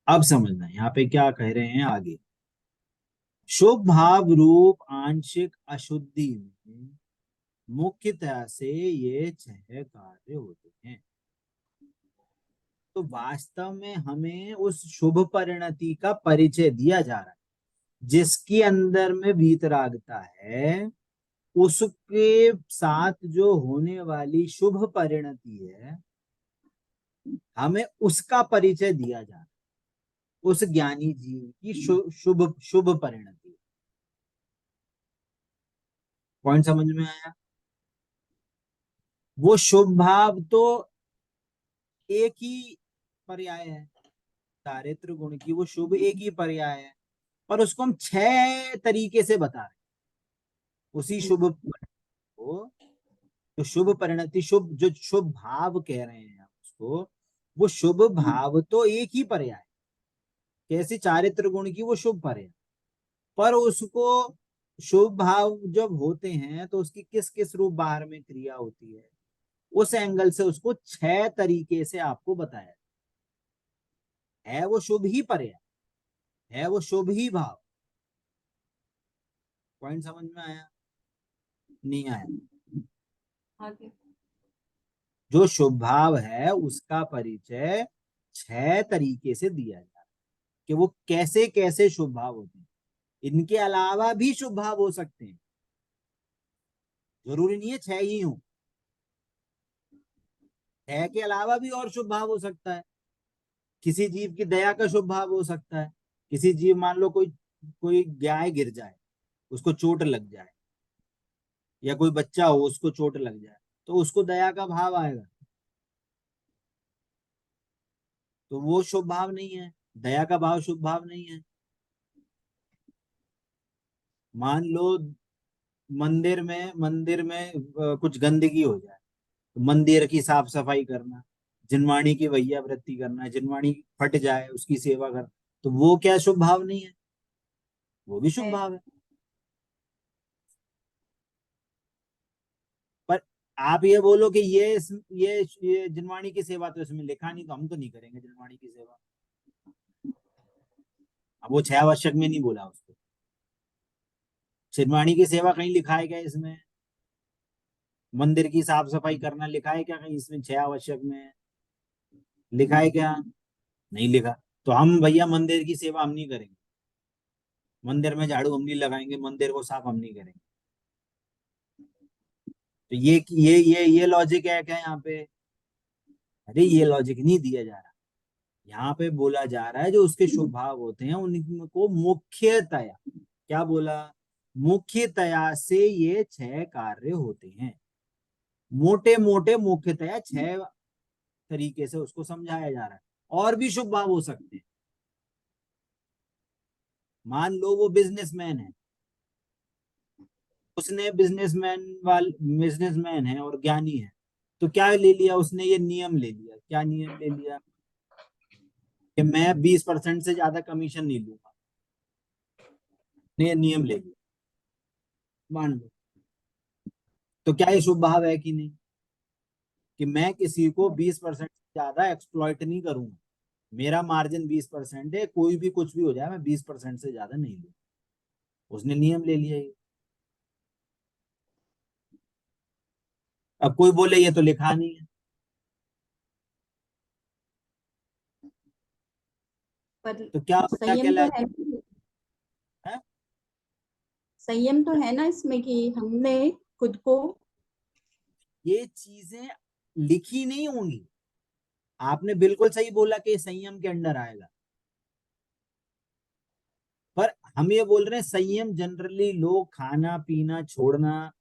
अब समझना यहाँ पे क्या कह रहे हैं आगे। शुभ भाव रूप आंशिक अशुद्धि में मुख्यतः से ये 6 कार्य होते हैं। तो वास्तव में हमें उस शुभ परिणति का परिचय दिया जा रहा है। जिसके अंदर में वीतरागता है उसके साथ जो होने वाली शुभ परिणति है, हमें उसका परिचय दिया जा रहा है। उस ज्ञानी जीव की शुभ शुभ परिणति। पॉइंट समझ में आया? वो शुभ भाव तो एक ही पर्याय है, चारित्र गुण की वो शुभ एक ही पर्याय है, पर उसको हम 6 तरीके से बता रहे हैं। उसी शुभ को, जो शुभ परिणति, शुभ जो शुभ भाव कह रहे हैं आप उसको, वो शुभ भाव तो एक ही पर्याय है। कैसे? चारित्र गुण की वो शुभ पर्याय, पर उसको शुभ भाव जब होते हैं तो उसकी किस किस रूप बाहर में क्रिया होती है, उस एंगल से उसको 6 तरीके से आपको बताया है। वो शुभ ही पर्याय है, वो शुभ ही भाव। पॉइंट समझ में आया? नहीं आया? आगे जो शुभ भाव है उसका परिचय 6 तरीके से दिया जा रहा है कि वो कैसे कैसे शुभ भाव होते हैं। इनके अलावा भी शुभ भाव हो सकते हैं, जरूरी नहीं है 6 ही हो। 6 के अलावा भी और शुभ भाव हो सकता है। किसी जीव की दया का शुभ भाव हो सकता है। किसी जीव, मान लो कोई कोई गाय गिर जाए, उसको चोट लग जाए, या कोई बच्चा हो उसको चोट लग जाए, तो उसको दया का भाव आएगा, तो वो शुभ भाव नहीं है। दया का भाव शुभ भाव नहीं है। मान लो मंदिर में कुछ गंदगी हो जाए, तो मंदिर की साफ सफाई करना, जिनवाणी की वैया वृत्ति करना, जिनवाणी फट जाए उसकी सेवा कर, तो वो क्या शुभ भाव नहीं है? वो भी शुभ है। भाव है। पर आप ये बोलो कि ये जिनवाणी की सेवा तो इसमें लिखा नहीं, तो हम तो नहीं करेंगे जिनवाणी की सेवा। अब वो 6 आवश्यक में नहीं बोला उसको। जिनवाणी की सेवा कहीं लिखा है क्या इसमें? मंदिर की साफ सफाई करना लिखा है क्या कहीं इसमें 6 आवश्यक में? लिखा है क्या? नहीं लिखा। तो हम भैया मंदिर की सेवा हम नहीं करेंगे, मंदिर में झाड़ू हम नहीं लगाएंगे, मंदिर को साफ हम नहीं करेंगे। तो ये लॉजिक है क्या यहाँ पे? अरे ये लॉजिक नहीं दिया जा रहा। यहाँ पे बोला जा रहा है जो उसके शुभ भाव होते हैं उनको मुख्यतया, क्या बोला? मुख्यतया से ये 6 कार्य होते हैं। मोटे मोटे मुख्यतया 6 तरीके से उसको समझाया जा रहा है। और भी शुभ भाव हो सकते हैं। मान लो वो बिजनेसमैन है, उसने बिजनेसमैन है और ज्ञानी है, तो क्या ले लिया उसने? ये नियम ले लिया। क्या नियम ले लिया? कि मैं 20% से ज्यादा कमीशन नहीं लूंगा। ने नियम ले लिया, मान लो। तो क्या ये शुभ भाव है कि नहीं? कि मैं किसी को 20% ज्यादा एक्सप्लॉइट नहीं करूंगा, मेरा मार्जिन 20% है, कोई भी कुछ भी हो जाए मैं 20% से ज्यादा नहीं लूँ। उसने नियम ले लिया ये। अब कोई बोले ये तो लिखा नहीं है, पर तो क्या क्या संयम तो कहलाएगा? है, है? संयम तो है ना इसमें कि हमने खुद को, ये चीजें लिखी नहीं होंगी। आपने बिल्कुल सही बोला कि ये संयम के अंडर आएगा, पर हम ये बोल रहे हैं संयम जनरली लोग खाना पीना छोड़ना,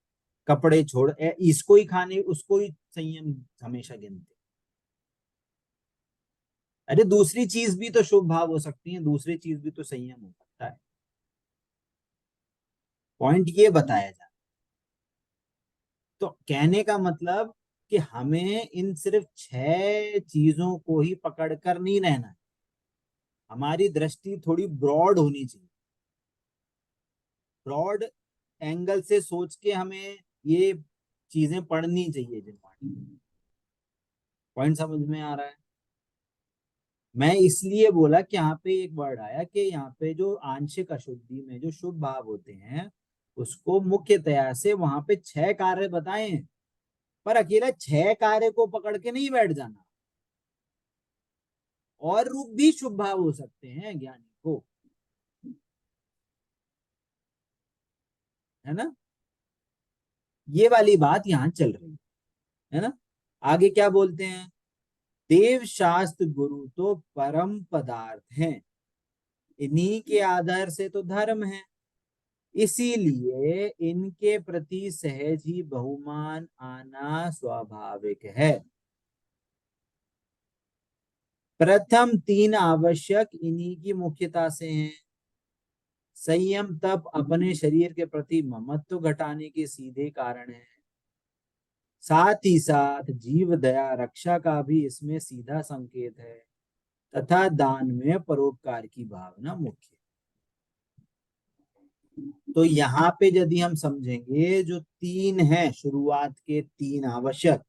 कपड़े छोड़ इसको ही खाने उसको ही संयम हमेशा गिनते हैं। अरे दूसरी चीज भी तो शुभ भाव हो सकती है, दूसरी चीज भी तो संयम हो सकता है। पॉइंट ये बताया जा, तो कहने का मतलब कि हमें इन सिर्फ 6 चीजों को ही पकड़कर नहीं रहना है, हमारी दृष्टि थोड़ी ब्रॉड होनी चाहिए। ब्रॉड एंगल से सोच के हमें ये चीजें पढ़नी चाहिए जिनवाणी। पॉइंट समझ में आ रहा है? मैं इसलिए बोला कि यहाँ पे एक वर्ड आया कि यहाँ पे जो आंशिक अशुद्धि में जो शुभ भाव होते हैं उसको मुख्यतया से वहां पे 6 कार्य बताए हैं, पर अकेला 6 कार्य को पकड़ के नहीं बैठ जाना, और रूप भी शुभ भाव हो सकते हैं ज्ञानी को, है ना? ये वाली बात यहाँ चल रही है ना? आगे क्या बोलते हैं? देव शास्त्र गुरु तो परम पदार्थ हैं, इन्हीं के आधार से तो धर्म है, इसीलिए इनके प्रति सहज ही बहुमान आना स्वाभाविक है। प्रथम 3 आवश्यक इन्हीं की मुख्यता से हैं। संयम तप अपने शरीर के प्रति ममत्व घटाने के सीधे कारण है, साथ ही साथ जीव दया रक्षा का भी इसमें सीधा संकेत है, तथा दान में परोपकार की भावना मुख्य। तो यहाँ पे यदि हम समझेंगे जो 3 हैं शुरुआत के 3 आवश्यक,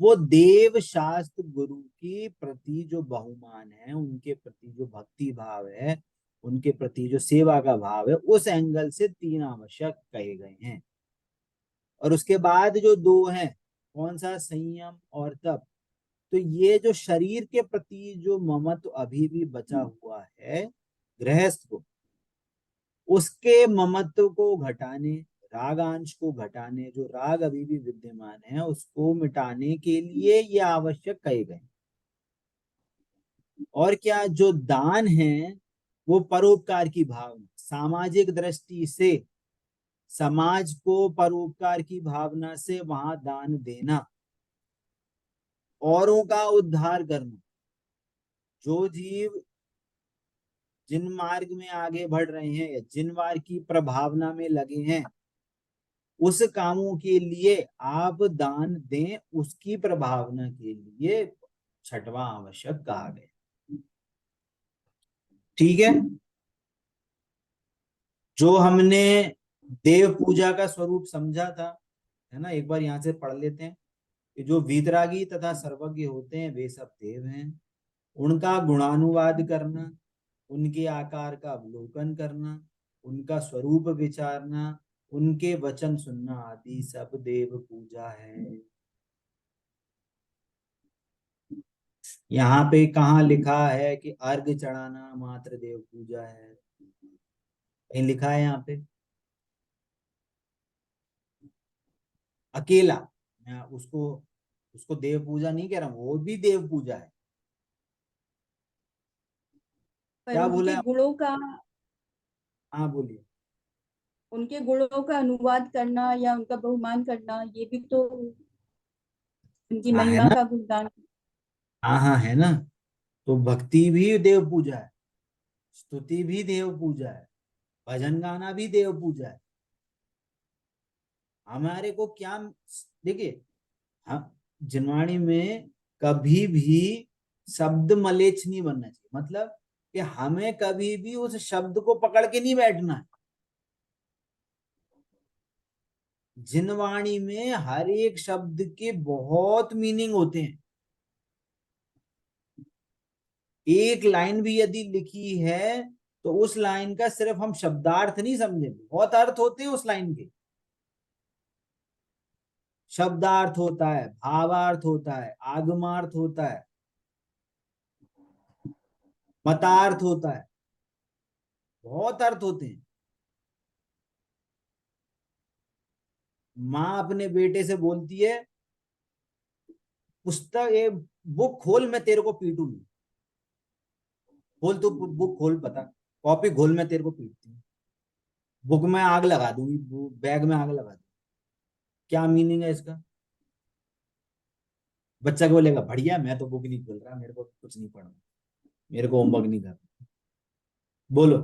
वो देव शास्त्र गुरु की प्रति जो बहुमान है, उनके प्रति जो भक्ति भाव है, उनके प्रति जो सेवा का भाव है, उस एंगल से 3 आवश्यक कहे गए हैं। और उसके बाद जो 2 हैं, कौन सा? संयम और तप। तो ये जो शरीर के प्रति जो ममत्व अभी भी बचा हुआ है गृहस्थ को, उसके ममत्व को घटाने, रागांश को घटाने, जो राग अभी भी विद्यमान है उसको मिटाने के लिए ये आवश्यक कहे गए। और क्या? जो दान है वो परोपकार की भावना, सामाजिक दृष्टि से समाज को परोपकार की भावना से वहां दान देना, औरों का उद्धार करना। जो जीव जिन मार्ग में आगे बढ़ रहे हैं या जिन मार्ग की प्रभावना में लगे हैं, उस कामों के लिए आप दान दें, उसकी प्रभावना के लिए 6वां आवश्यक कहा गया। ठीक है? जो हमने देव पूजा का स्वरूप समझा था, है ना, एक बार यहां से पढ़ लेते हैं कि जो वीतरागी तथा सर्वज्ञ होते हैं वे सब देव हैं, उनका गुणानुवाद करना, उनके आकार का अवलोकन करना, उनका स्वरूप विचारना, उनके वचन सुनना आदि सब देव पूजा है। यहाँ पे कहाँ लिखा है कि अर्घ चढ़ाना मात्र देव पूजा है? कहीं लिखा है यहाँ पे? अकेला, मैं उसको उसको देव पूजा नहीं कह रहा हूँ, वो भी देव पूजा है। पर क्या बोला उनके है? गुणों का, हाँ बोलिए। उनके गुणों का अनुवाद करना या उनका बहुमान करना, ये भी तो उनकी हाँ है महिमा ना, का गुणगान। हाँ हाँ है ना। तो भक्ति भी देव पूजा है, स्तुति भी देव पूजा है, भजन गाना भी देव पूजा है। हमारे को क्या, देखिए, हम जिनवाणी में कभी भी शब्द मलेच्छ नहीं बनना चाहिए, मतलब कि हमें कभी भी उस शब्द को पकड़ के नहीं बैठना है। जिनवाणी में हर एक शब्द के बहुत मीनिंग होते हैं। एक लाइन भी यदि लिखी है तो उस लाइन का सिर्फ हम शब्दार्थ नहीं समझे, बहुत अर्थ होते हैं उस लाइन के। शब्दार्थ होता है, भावार्थ होता है, आगमार्थ होता है, मतार्थ होता है, बहुत अर्थ होते हैं। माँ अपने बेटे से बोलती है, पुस्तक ये बुक खोल, मैं तेरे को पीटूंगी। खोल तू बुक खोल, पता कॉपी खोल, मैं तेरे को पीटती हूँ, बुक में आग लगा दूंगी, बैग में आग लगा दूंगी। क्या मीनिंग है इसका? बच्चा क्या बोलेगा? बढ़िया, मैं तो बुक नहीं खोल रहा, मेरे को कुछ नहीं पढ़ना, मेरे को होमवर्क नहीं करना। बोलो,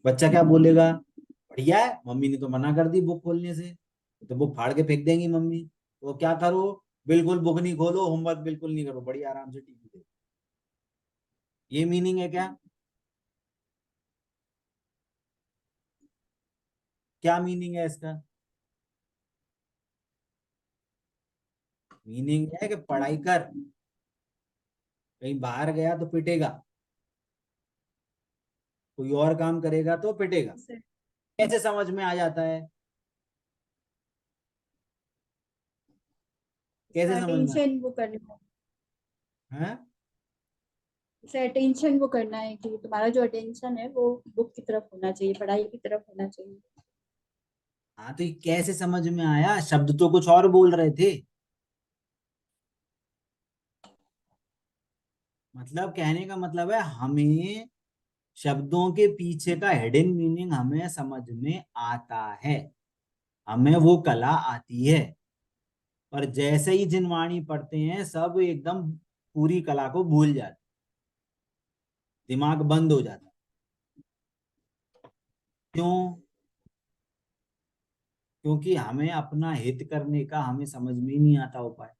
बच्चा क्या बोलेगा? बढ़िया है, मम्मी ने तो मना कर दी बुक खोलने से, तो बुक फाड़ के फेंक देंगी मम्मी, तो क्या करो? बिल्कुल बुक नहीं खोलो, होमवर्क बिल्कुल नहीं करो, बढ़िया आराम से टीवी देखो। ये मीनिंग है क्या? क्या मीनिंग है इसका? मीनिंग है कि पढ़ाई कर, कहीं बाहर गया तो पिटेगा, कोई और काम करेगा तो पिटेगा। कैसे समझ में आ जाता है? कैसे समझ में अटेंशन वो करना है? उसे अटेंशन वो करना है कि तुम्हारा जो अटेंशन है वो बुक की तरफ होना चाहिए, पढ़ाई की तरफ होना चाहिए। हाँ, तो ये कैसे समझ में आया? शब्द तो कुछ और बोल रहे थे। मतलब कहने का मतलब है, हमें शब्दों के पीछे का हिडन मीनिंग हमें समझ में आता है, हमें वो कला आती है। पर जैसे ही जिनवाणी पढ़ते हैं सब एकदम पूरी कला को भूल जाते, दिमाग बंद हो जाता। क्यों? क्योंकि हमें अपना हित करने का हमें समझ में ही नहीं आता उपाय।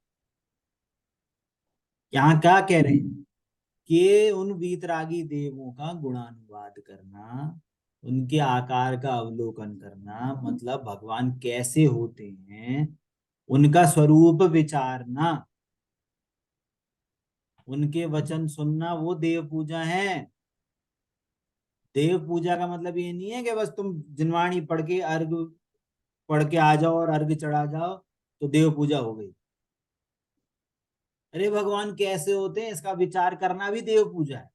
यहाँ क्या कह रहे हैं कि उन वीतरागी देवों का गुणानुवाद करना, उनके आकार का अवलोकन करना, मतलब भगवान कैसे होते हैं, उनका स्वरूप विचारना, उनके वचन सुनना, वो देव पूजा है। देव पूजा का मतलब ये नहीं है कि बस तुम जिनवाणी पढ़ के अर्घ पढ़ के आ जाओ और अर्घ चढ़ा जाओ तो देव पूजा हो गई। अरे भगवान कैसे होते हैं इसका विचार करना भी देव पूजा है।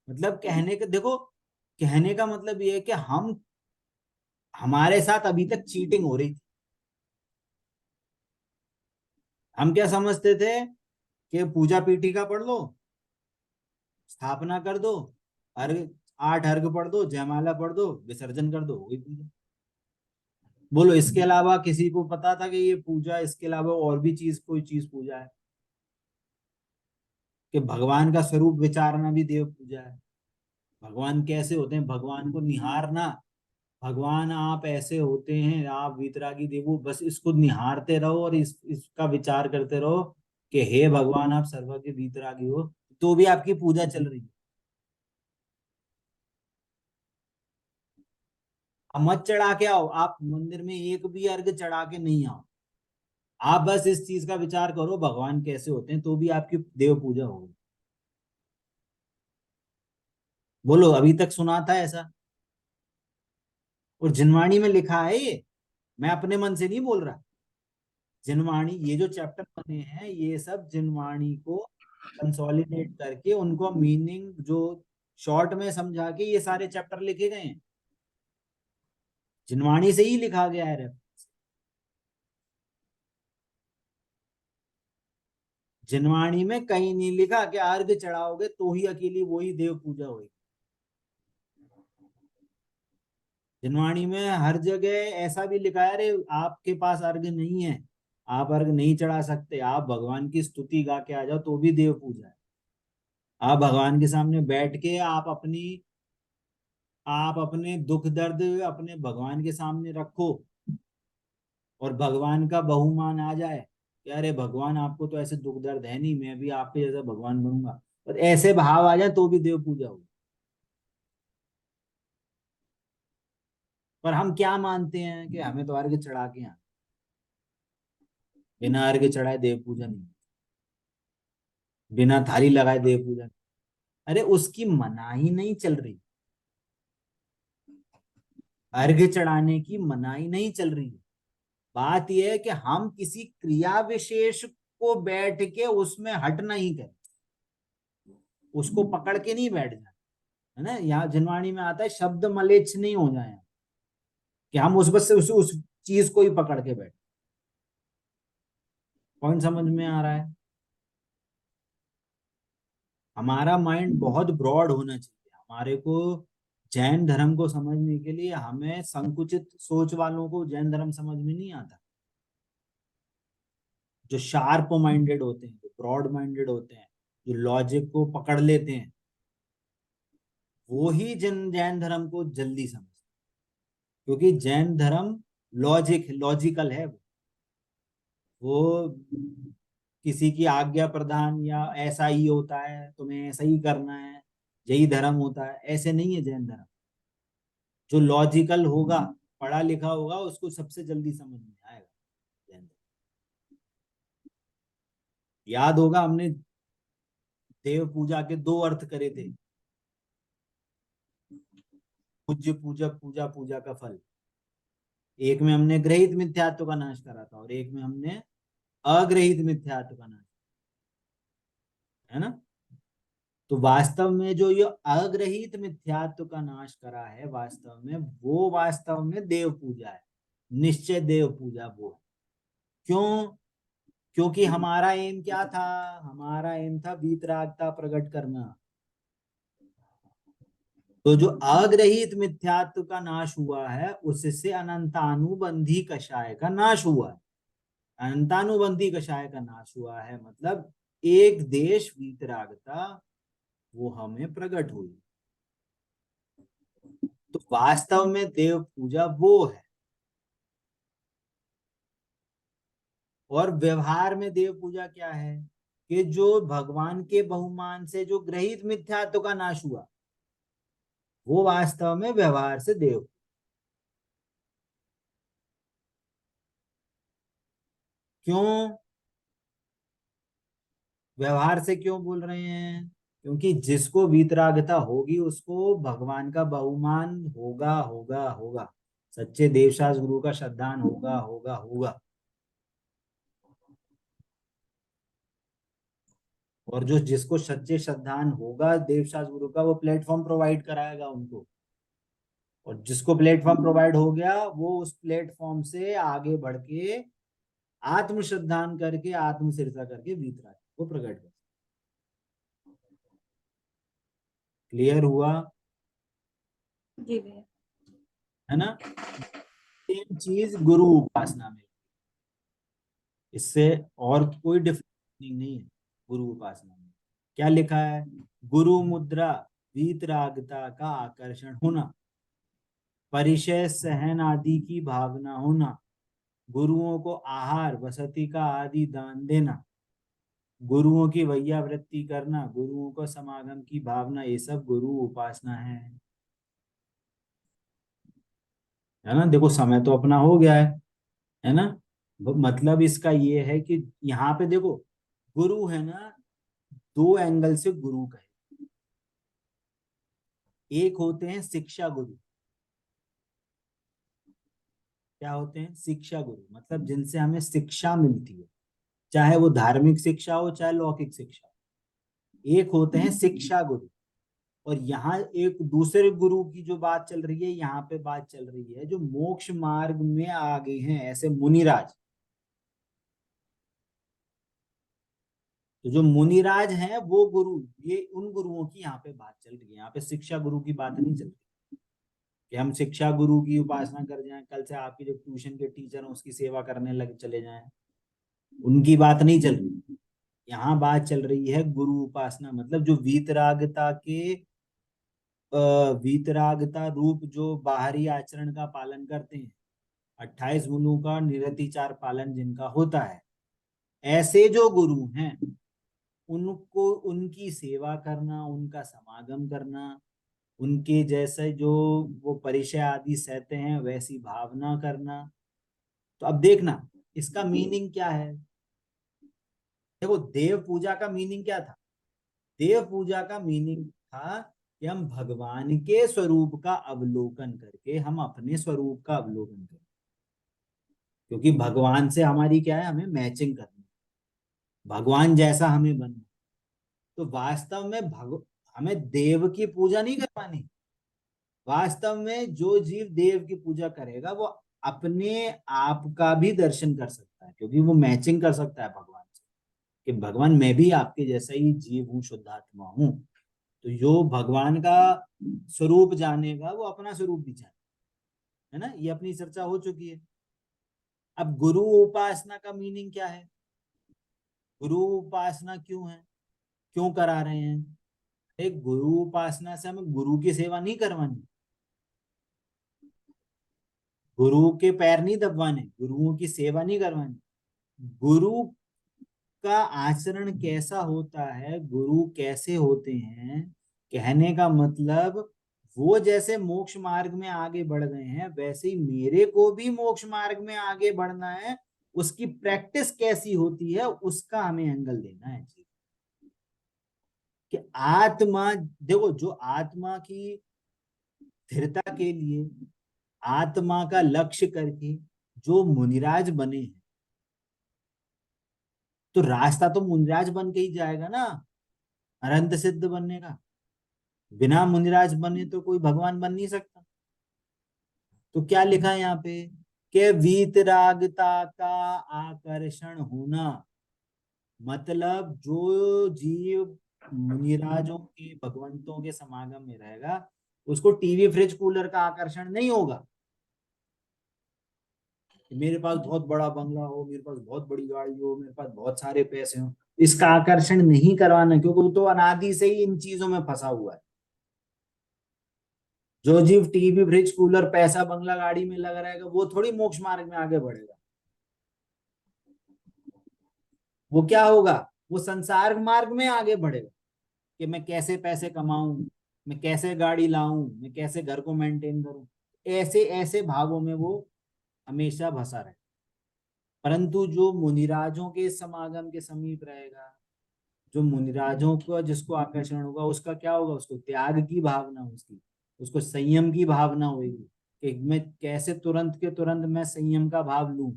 मतलब कहने का देखो, कहने का मतलब ये है कि हम, हमारे साथ अभी तक चीटिंग हो रही थी। हम क्या समझते थे कि पूजा पीठिका पढ़ लो, स्थापना कर दो, अर्घ, 8 अर्घ पढ़ दो, जयमाला पढ़ दो, विसर्जन कर दो, हो गई पूजा। बोलो, इसके अलावा किसी को पता था कि ये पूजा, इसके अलावा और भी चीज, कोई चीज पूजा है? कि भगवान का स्वरूप विचारना भी देव पूजा है। भगवान कैसे होते हैं, भगवान को निहारना, भगवान आप ऐसे होते हैं, आप वीतरागी देवो, बस इसको निहारते रहो और इसका विचार करते रहो कि हे भगवान आप सर्वज्ञ वीतरागी हो, तो भी आपकी पूजा चल रही है। अब मत चढ़ा के आओ, आप मंदिर में एक भी अर्घ चढ़ा के नहीं आओ, आप बस इस चीज का विचार करो भगवान कैसे होते हैं, तो भी आपकी देव पूजा होगी। बोलो, अभी तक सुना था ऐसा? और जिनवाणी में लिखा है ये, मैं अपने मन से नहीं बोल रहा। जिनवाणी, ये जो चैप्टर बने हैं ये सब जिनवाणी को कंसोलिडेट करके, उनको मीनिंग जो शॉर्ट में समझा के ये सारे चैप्टर लिखे गए हैं। जिनवाणी से ही लिखा गया है। जिनवाणी में कहीं नहीं लिखा कि अर्घ चढ़ाओगे तो ही अकेली वही देव पूजा होगी। जिनवाणी में हर जगह ऐसा भी लिखा है, अरे आपके पास अर्घ नहीं है, आप अर्घ नहीं चढ़ा सकते, आप भगवान की स्तुति गा के आ जाओ तो भी देव पूजा है। आप भगवान के सामने बैठ के आप अपने दुख दर्द अपने भगवान के सामने रखो, और भगवान का बहुमान आ जाए कि अरे भगवान आपको तो ऐसे दुख दर्द है नहीं, मैं भी आपके जैसा भगवान बनूंगा, और ऐसे भाव आ जाए तो भी देव पूजा होगी। पर हम क्या मानते हैं कि हमें तो अर्घ्य चढ़ा के आना, बिना अर्घ्य चढ़ाए देव पूजा नहीं, बिना थाली लगाए देव पूजा नहीं। अरे उसकी मनाही नहीं चल रही, अर्घ्य चढ़ाने की मनाही नहीं चल रही है। बात यह है कि हम किसी क्रिया विशेष को बैठ के उसमें हट नहीं करें, उसको पकड़ के नहीं बैठ जाए, है ना। यहाँ जिनवाणी में आता है शब्द मलेच्छ नहीं हो जाए, कि हम उस बस से उस चीज को ही पकड़ के बैठे। पॉइंट समझ में आ रहा है? हमारा माइंड बहुत ब्रॉड होना चाहिए। हमारे को जैन धर्म को समझने के लिए हमें संकुचित सोच वालों को जैन धर्म समझ में नहीं आता। जो शार्प माइंडेड होते हैं, जो ब्रॉड माइंडेड होते हैं, जो लॉजिक को पकड़ लेते हैं, वो ही जैन धर्म को जल्दी समझते हैं। क्योंकि जैन धर्म लॉजिकल है। वो किसी की आज्ञा प्रदान या ऐसा ही होता है, तुम्हें ऐसा ही करना है, यही धर्म होता है, ऐसे नहीं है जैन धर्म। जो लॉजिकल होगा, पढ़ा लिखा होगा, उसको सबसे जल्दी समझ में आएगा जैन धर्म। याद होगा हमने देव पूजा के 2 अर्थ करे थे, पूज्य पूजक, पूजा पूजा का फल। एक में हमने ग्रहित मिथ्यात्व का नाश करा था और एक में हमने अग्रहित मिथ्यात्व का नाश, है ना। तो वास्तव में जो ये अग्रहित मिथ्यात्व का नाश करा है, वास्तव में वो वास्तव में देव पूजा है, निश्चय देव पूजा वो है। क्यों? क्योंकि हमारा एम क्या था? हमारा एम था वीतरागता प्रकट करना। तो जो अग्रहित मिथ्यात्व का नाश हुआ है, उससे अनंतानुबंधी कषाय का नाश हुआ है। अनंतानुबंधी कषाय का नाश हुआ है मतलब एक देश वीतरागता वो हमें प्रकट हुई। तो वास्तव में देव पूजा वो है। और व्यवहार में देव पूजा क्या है? कि जो भगवान के बहुमान से जो ग्रहित मिथ्यात्व का नाश हुआ, वो वास्तव में व्यवहार से देव। क्यों व्यवहार से क्यों बोल रहे हैं? क्योंकि जिसको वीतरागता होगी उसको भगवान का बहुमान होगा होगा होगा, सच्चे देवशास्त्र गुरु का श्रद्धान होगा होगा होगा। और जो जिसको सच्चे श्रद्धान होगा देवशास्त्र गुरु का, वो प्लेटफॉर्म प्रोवाइड कराएगा उनको। और जिसको प्लेटफॉर्म प्रोवाइड हो गया, वो उस प्लेटफॉर्म से आगे बढ़ के आत्म श्रद्धान करके, आत्म सिरसा करके वीतराग को प्रकट कर। क्लियर हुआ? जी भैया। है ना। सेम चीज गुरु उपासना में, इससे और कोई डिफरेंस नहीं है। गुरु उपासना में क्या लिखा है? गुरु मुद्रा वीतरागता का आकर्षण होना, परिचय सहन आदि की भावना होना, गुरुओं को आहार वसति का आदि दान देना, गुरुओं की वैयावृत्ति करना, गुरुओं को समागम की भावना, ये सब गुरु उपासना है ना। देखो समय तो अपना हो गया है ना। मतलब इसका ये है कि यहाँ पे देखो, गुरु है ना, 2 एंगल से गुरु कहे। एक होते हैं शिक्षा गुरु। क्या होते हैं? शिक्षा गुरु, मतलब जिनसे हमें शिक्षा मिलती है, चाहे वो धार्मिक शिक्षा हो चाहे लौकिक शिक्षा हो। एक होते हैं शिक्षा गुरु। और यहाँ एक दूसरे गुरु की जो बात चल रही है, यहाँ पे बात चल रही है जो मोक्ष मार्ग में आ गए हैं, ऐसे मुनिराज। तो जो मुनिराज हैं वो गुरु, ये उन गुरुओं की यहाँ पे बात चल रही है। यहाँ पे शिक्षा गुरु की बात नहीं चल रही कि हम शिक्षा गुरु की उपासना कर जाएं, कल से आपके जो ट्यूशन के टीचर हैं उसकी सेवा करने लग चले जाएं, उनकी बात नहीं चल रही। यहाँ बात चल रही है गुरु उपासना, मतलब जो वीतरागता के वीतरागता रूप जो बाहरी आचरण का पालन करते हैं, 28 गुणों का निरतिचार पालन जिनका होता है, ऐसे जो गुरु हैं उनको, उनकी सेवा करना, उनका समागम करना, उनके जैसे जो वो परिचय आदि सहते हैं वैसी भावना करना। तो अब देखना इसका मीनिंग क्या है। देखो देव पूजा का मीनिंग क्या था। देव पूजा का मीनिंग था कि हम भगवान के स्वरूप का अवलोकन करके हम अपने स्वरूप का अवलोकन करें, क्योंकि भगवान से हमारी क्या है, हमें मैचिंग करनी, भगवान जैसा हमें बनना। तो वास्तव में हमें देव की पूजा नहीं करवानी। वास्तव में जो जीव देव की पूजा करेगा वो अपने आप का भी दर्शन कर सकता है, क्योंकि वो मैचिंग कर सकता है भगवान से कि भगवान मैं भी आपके जैसा ही जीव हूँ, शुद्धात्मा हूँ। तो जो भगवान का स्वरूप जानेगा वो अपना स्वरूप भी जाने, है ना। ये अपनी चर्चा हो चुकी है। अब गुरु उपासना का मीनिंग क्या है। गुरु उपासना क्यों है, क्यों करा रहे हैं। एक गुरु उपासना से हमें गुरु की सेवा नहीं करवानी, गुरु के पैर नहीं दबवाने, गुरुओं की सेवा नहीं करवानी। गुरु का आचरण कैसा होता है, गुरु कैसे होते हैं, कहने का मतलब वो जैसे मोक्ष मार्ग में आगे बढ़ गए हैं वैसे ही मेरे को भी मोक्ष मार्ग में आगे बढ़ना है। उसकी प्रैक्टिस कैसी होती है उसका हमें एंगल देना है जी। कि आत्मा, देखो जो आत्मा की स्थिरता के लिए आत्मा का लक्ष्य करके जो मुनिराज बने हैं, तो रास्ता तो मुनिराज बन के ही जाएगा ना अनंत सिद्ध बनने का। बिना मुनिराज बने तो कोई भगवान बन नहीं सकता। तो क्या लिखा है यहाँ पे कि वीतरागता का आकर्षण होना, मतलब जो जीव मुनिराजों के भगवंतों के समागम में रहेगा उसको टीवी फ्रिज कूलर का आकर्षण नहीं होगा। मेरे पास बहुत बड़ा बंगला हो, मेरे पास बहुत बड़ी गाड़ी हो, मेरे पास बहुत सारे पैसे हो, इसका आकर्षण नहीं करवाना, क्योंकि वो तो अनादि से ही इन चीजों में फंसा हुआ है। जो जीव टीवी फ्रिज कूलर पैसा बंगला गाड़ी में लगा रहेगा वो थोड़ी मोक्ष मार्ग में आगे बढ़ेगा। वो क्या होगा, वो संसार मार्ग में आगे बढ़ेगा कि मैं कैसे पैसे कमाऊं, मैं कैसे गाड़ी लाऊं, मैं कैसे घर को मेंटेन करूं। ऐसे ऐसे भावों में वो हमेशा फंसा रहे। परंतु जो मुनिराजों के समागम के समीप रहेगा, जो मुनिराजों को जिसको आकर्षण होगा उसका क्या होगा, उसको त्याग की भावना, उसको संयम की भावना होगी कि मैं कैसे तुरंत के तुरंत मैं संयम का भाव लूं,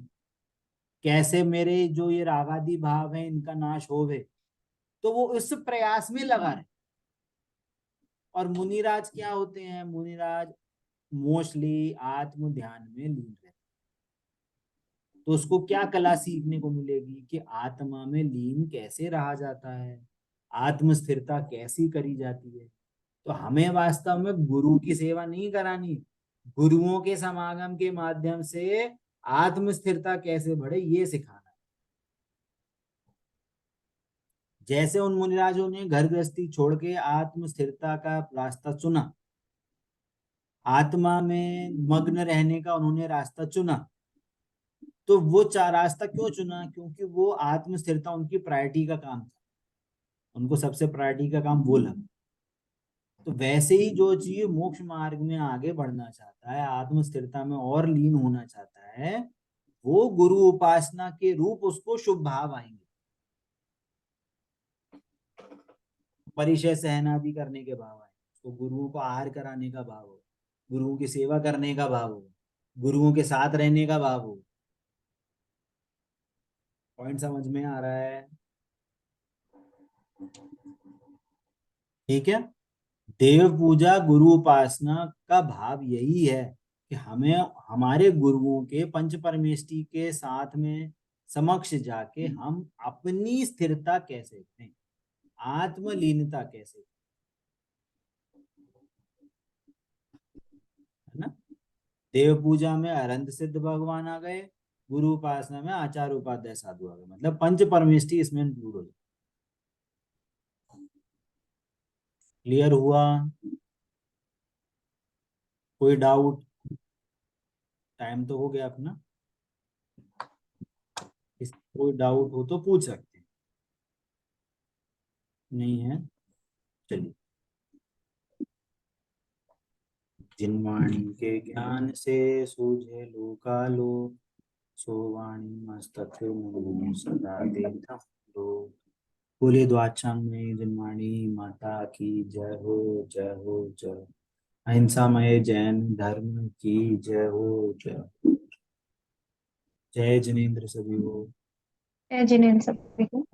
कैसे मेरे जो ये रागादि भाव है इनका नाश होवे। तो वो उस प्रयास में लगा रहे। और मुनिराज क्या होते हैं, मुनिराज मोस्टली आत्म ध्यान में लीन रहते। तो उसको क्या कला सीखने को मिलेगी कि आत्मा में लीन कैसे रहा जाता है, आत्म स्थिरता कैसी करी जाती है। तो हमें वास्तव में गुरु की सेवा नहीं करानी, गुरुओं के समागम के माध्यम से आत्म स्थिरता कैसे बढ़े ये सिखाना। जैसे उन मुनिराजों ने घर गृहस्थी छोड़ के आत्म स्थिरता का रास्ता चुना, आत्मा में मग्न रहने का उन्होंने रास्ता चुना। तो वो रास्ता क्यों चुना, क्योंकि वो आत्म स्थिरता उनकी प्रायोरिटी का काम था, उनको सबसे प्रायोरिटी का काम वो लगा। तो वैसे ही जो जीव मोक्ष मार्ग में आगे बढ़ना चाहता है, आत्म स्थिरता में और लीन होना चाहता है, वो गुरु उपासना के रूप उसको शुभ भाव आएंगे। परिचय सहनादि करने के भाव आए, तो गुरुओं को आहार कराने का भाव हो, गुरुओं की सेवा करने का भाव हो, गुरुओं के साथ रहने का भाव हो। पॉइंट समझ में आ रहा है। ठीक है। देव पूजा गुरु उपासना का भाव यही है कि हमें हमारे गुरुओं के पंच परमेष्टि के साथ में समक्ष जाके हम अपनी स्थिरता कैसे करें, आत्मलीनता कैसे, है ना। देव पूजा में अरंत सिद्ध भगवान आ गए, गुरु उपासना में आचार्य उपाध्याय साधु आ गए, मतलब पंच परमेष्टि इसमें इंक्लूड हो जाए। क्लियर हुआ, कोई डाउट। टाइम तो हो गया अपना, कोई डाउट हो तो पूछ सकते हैं, नहीं है चलिए। जिनवाणी के ज्ञान से सूझे लोकालो, सो वाणी मस्तक नमो सदा देता दो। बोलिए द्वाचांग में जिनवाणी माता की जय हो, जय हो, जय। अहिंसामय जैन धर्म की जय हो, जय। जय जिनेन्द्र सभी हो। जय जिनेन्द्र सभी को।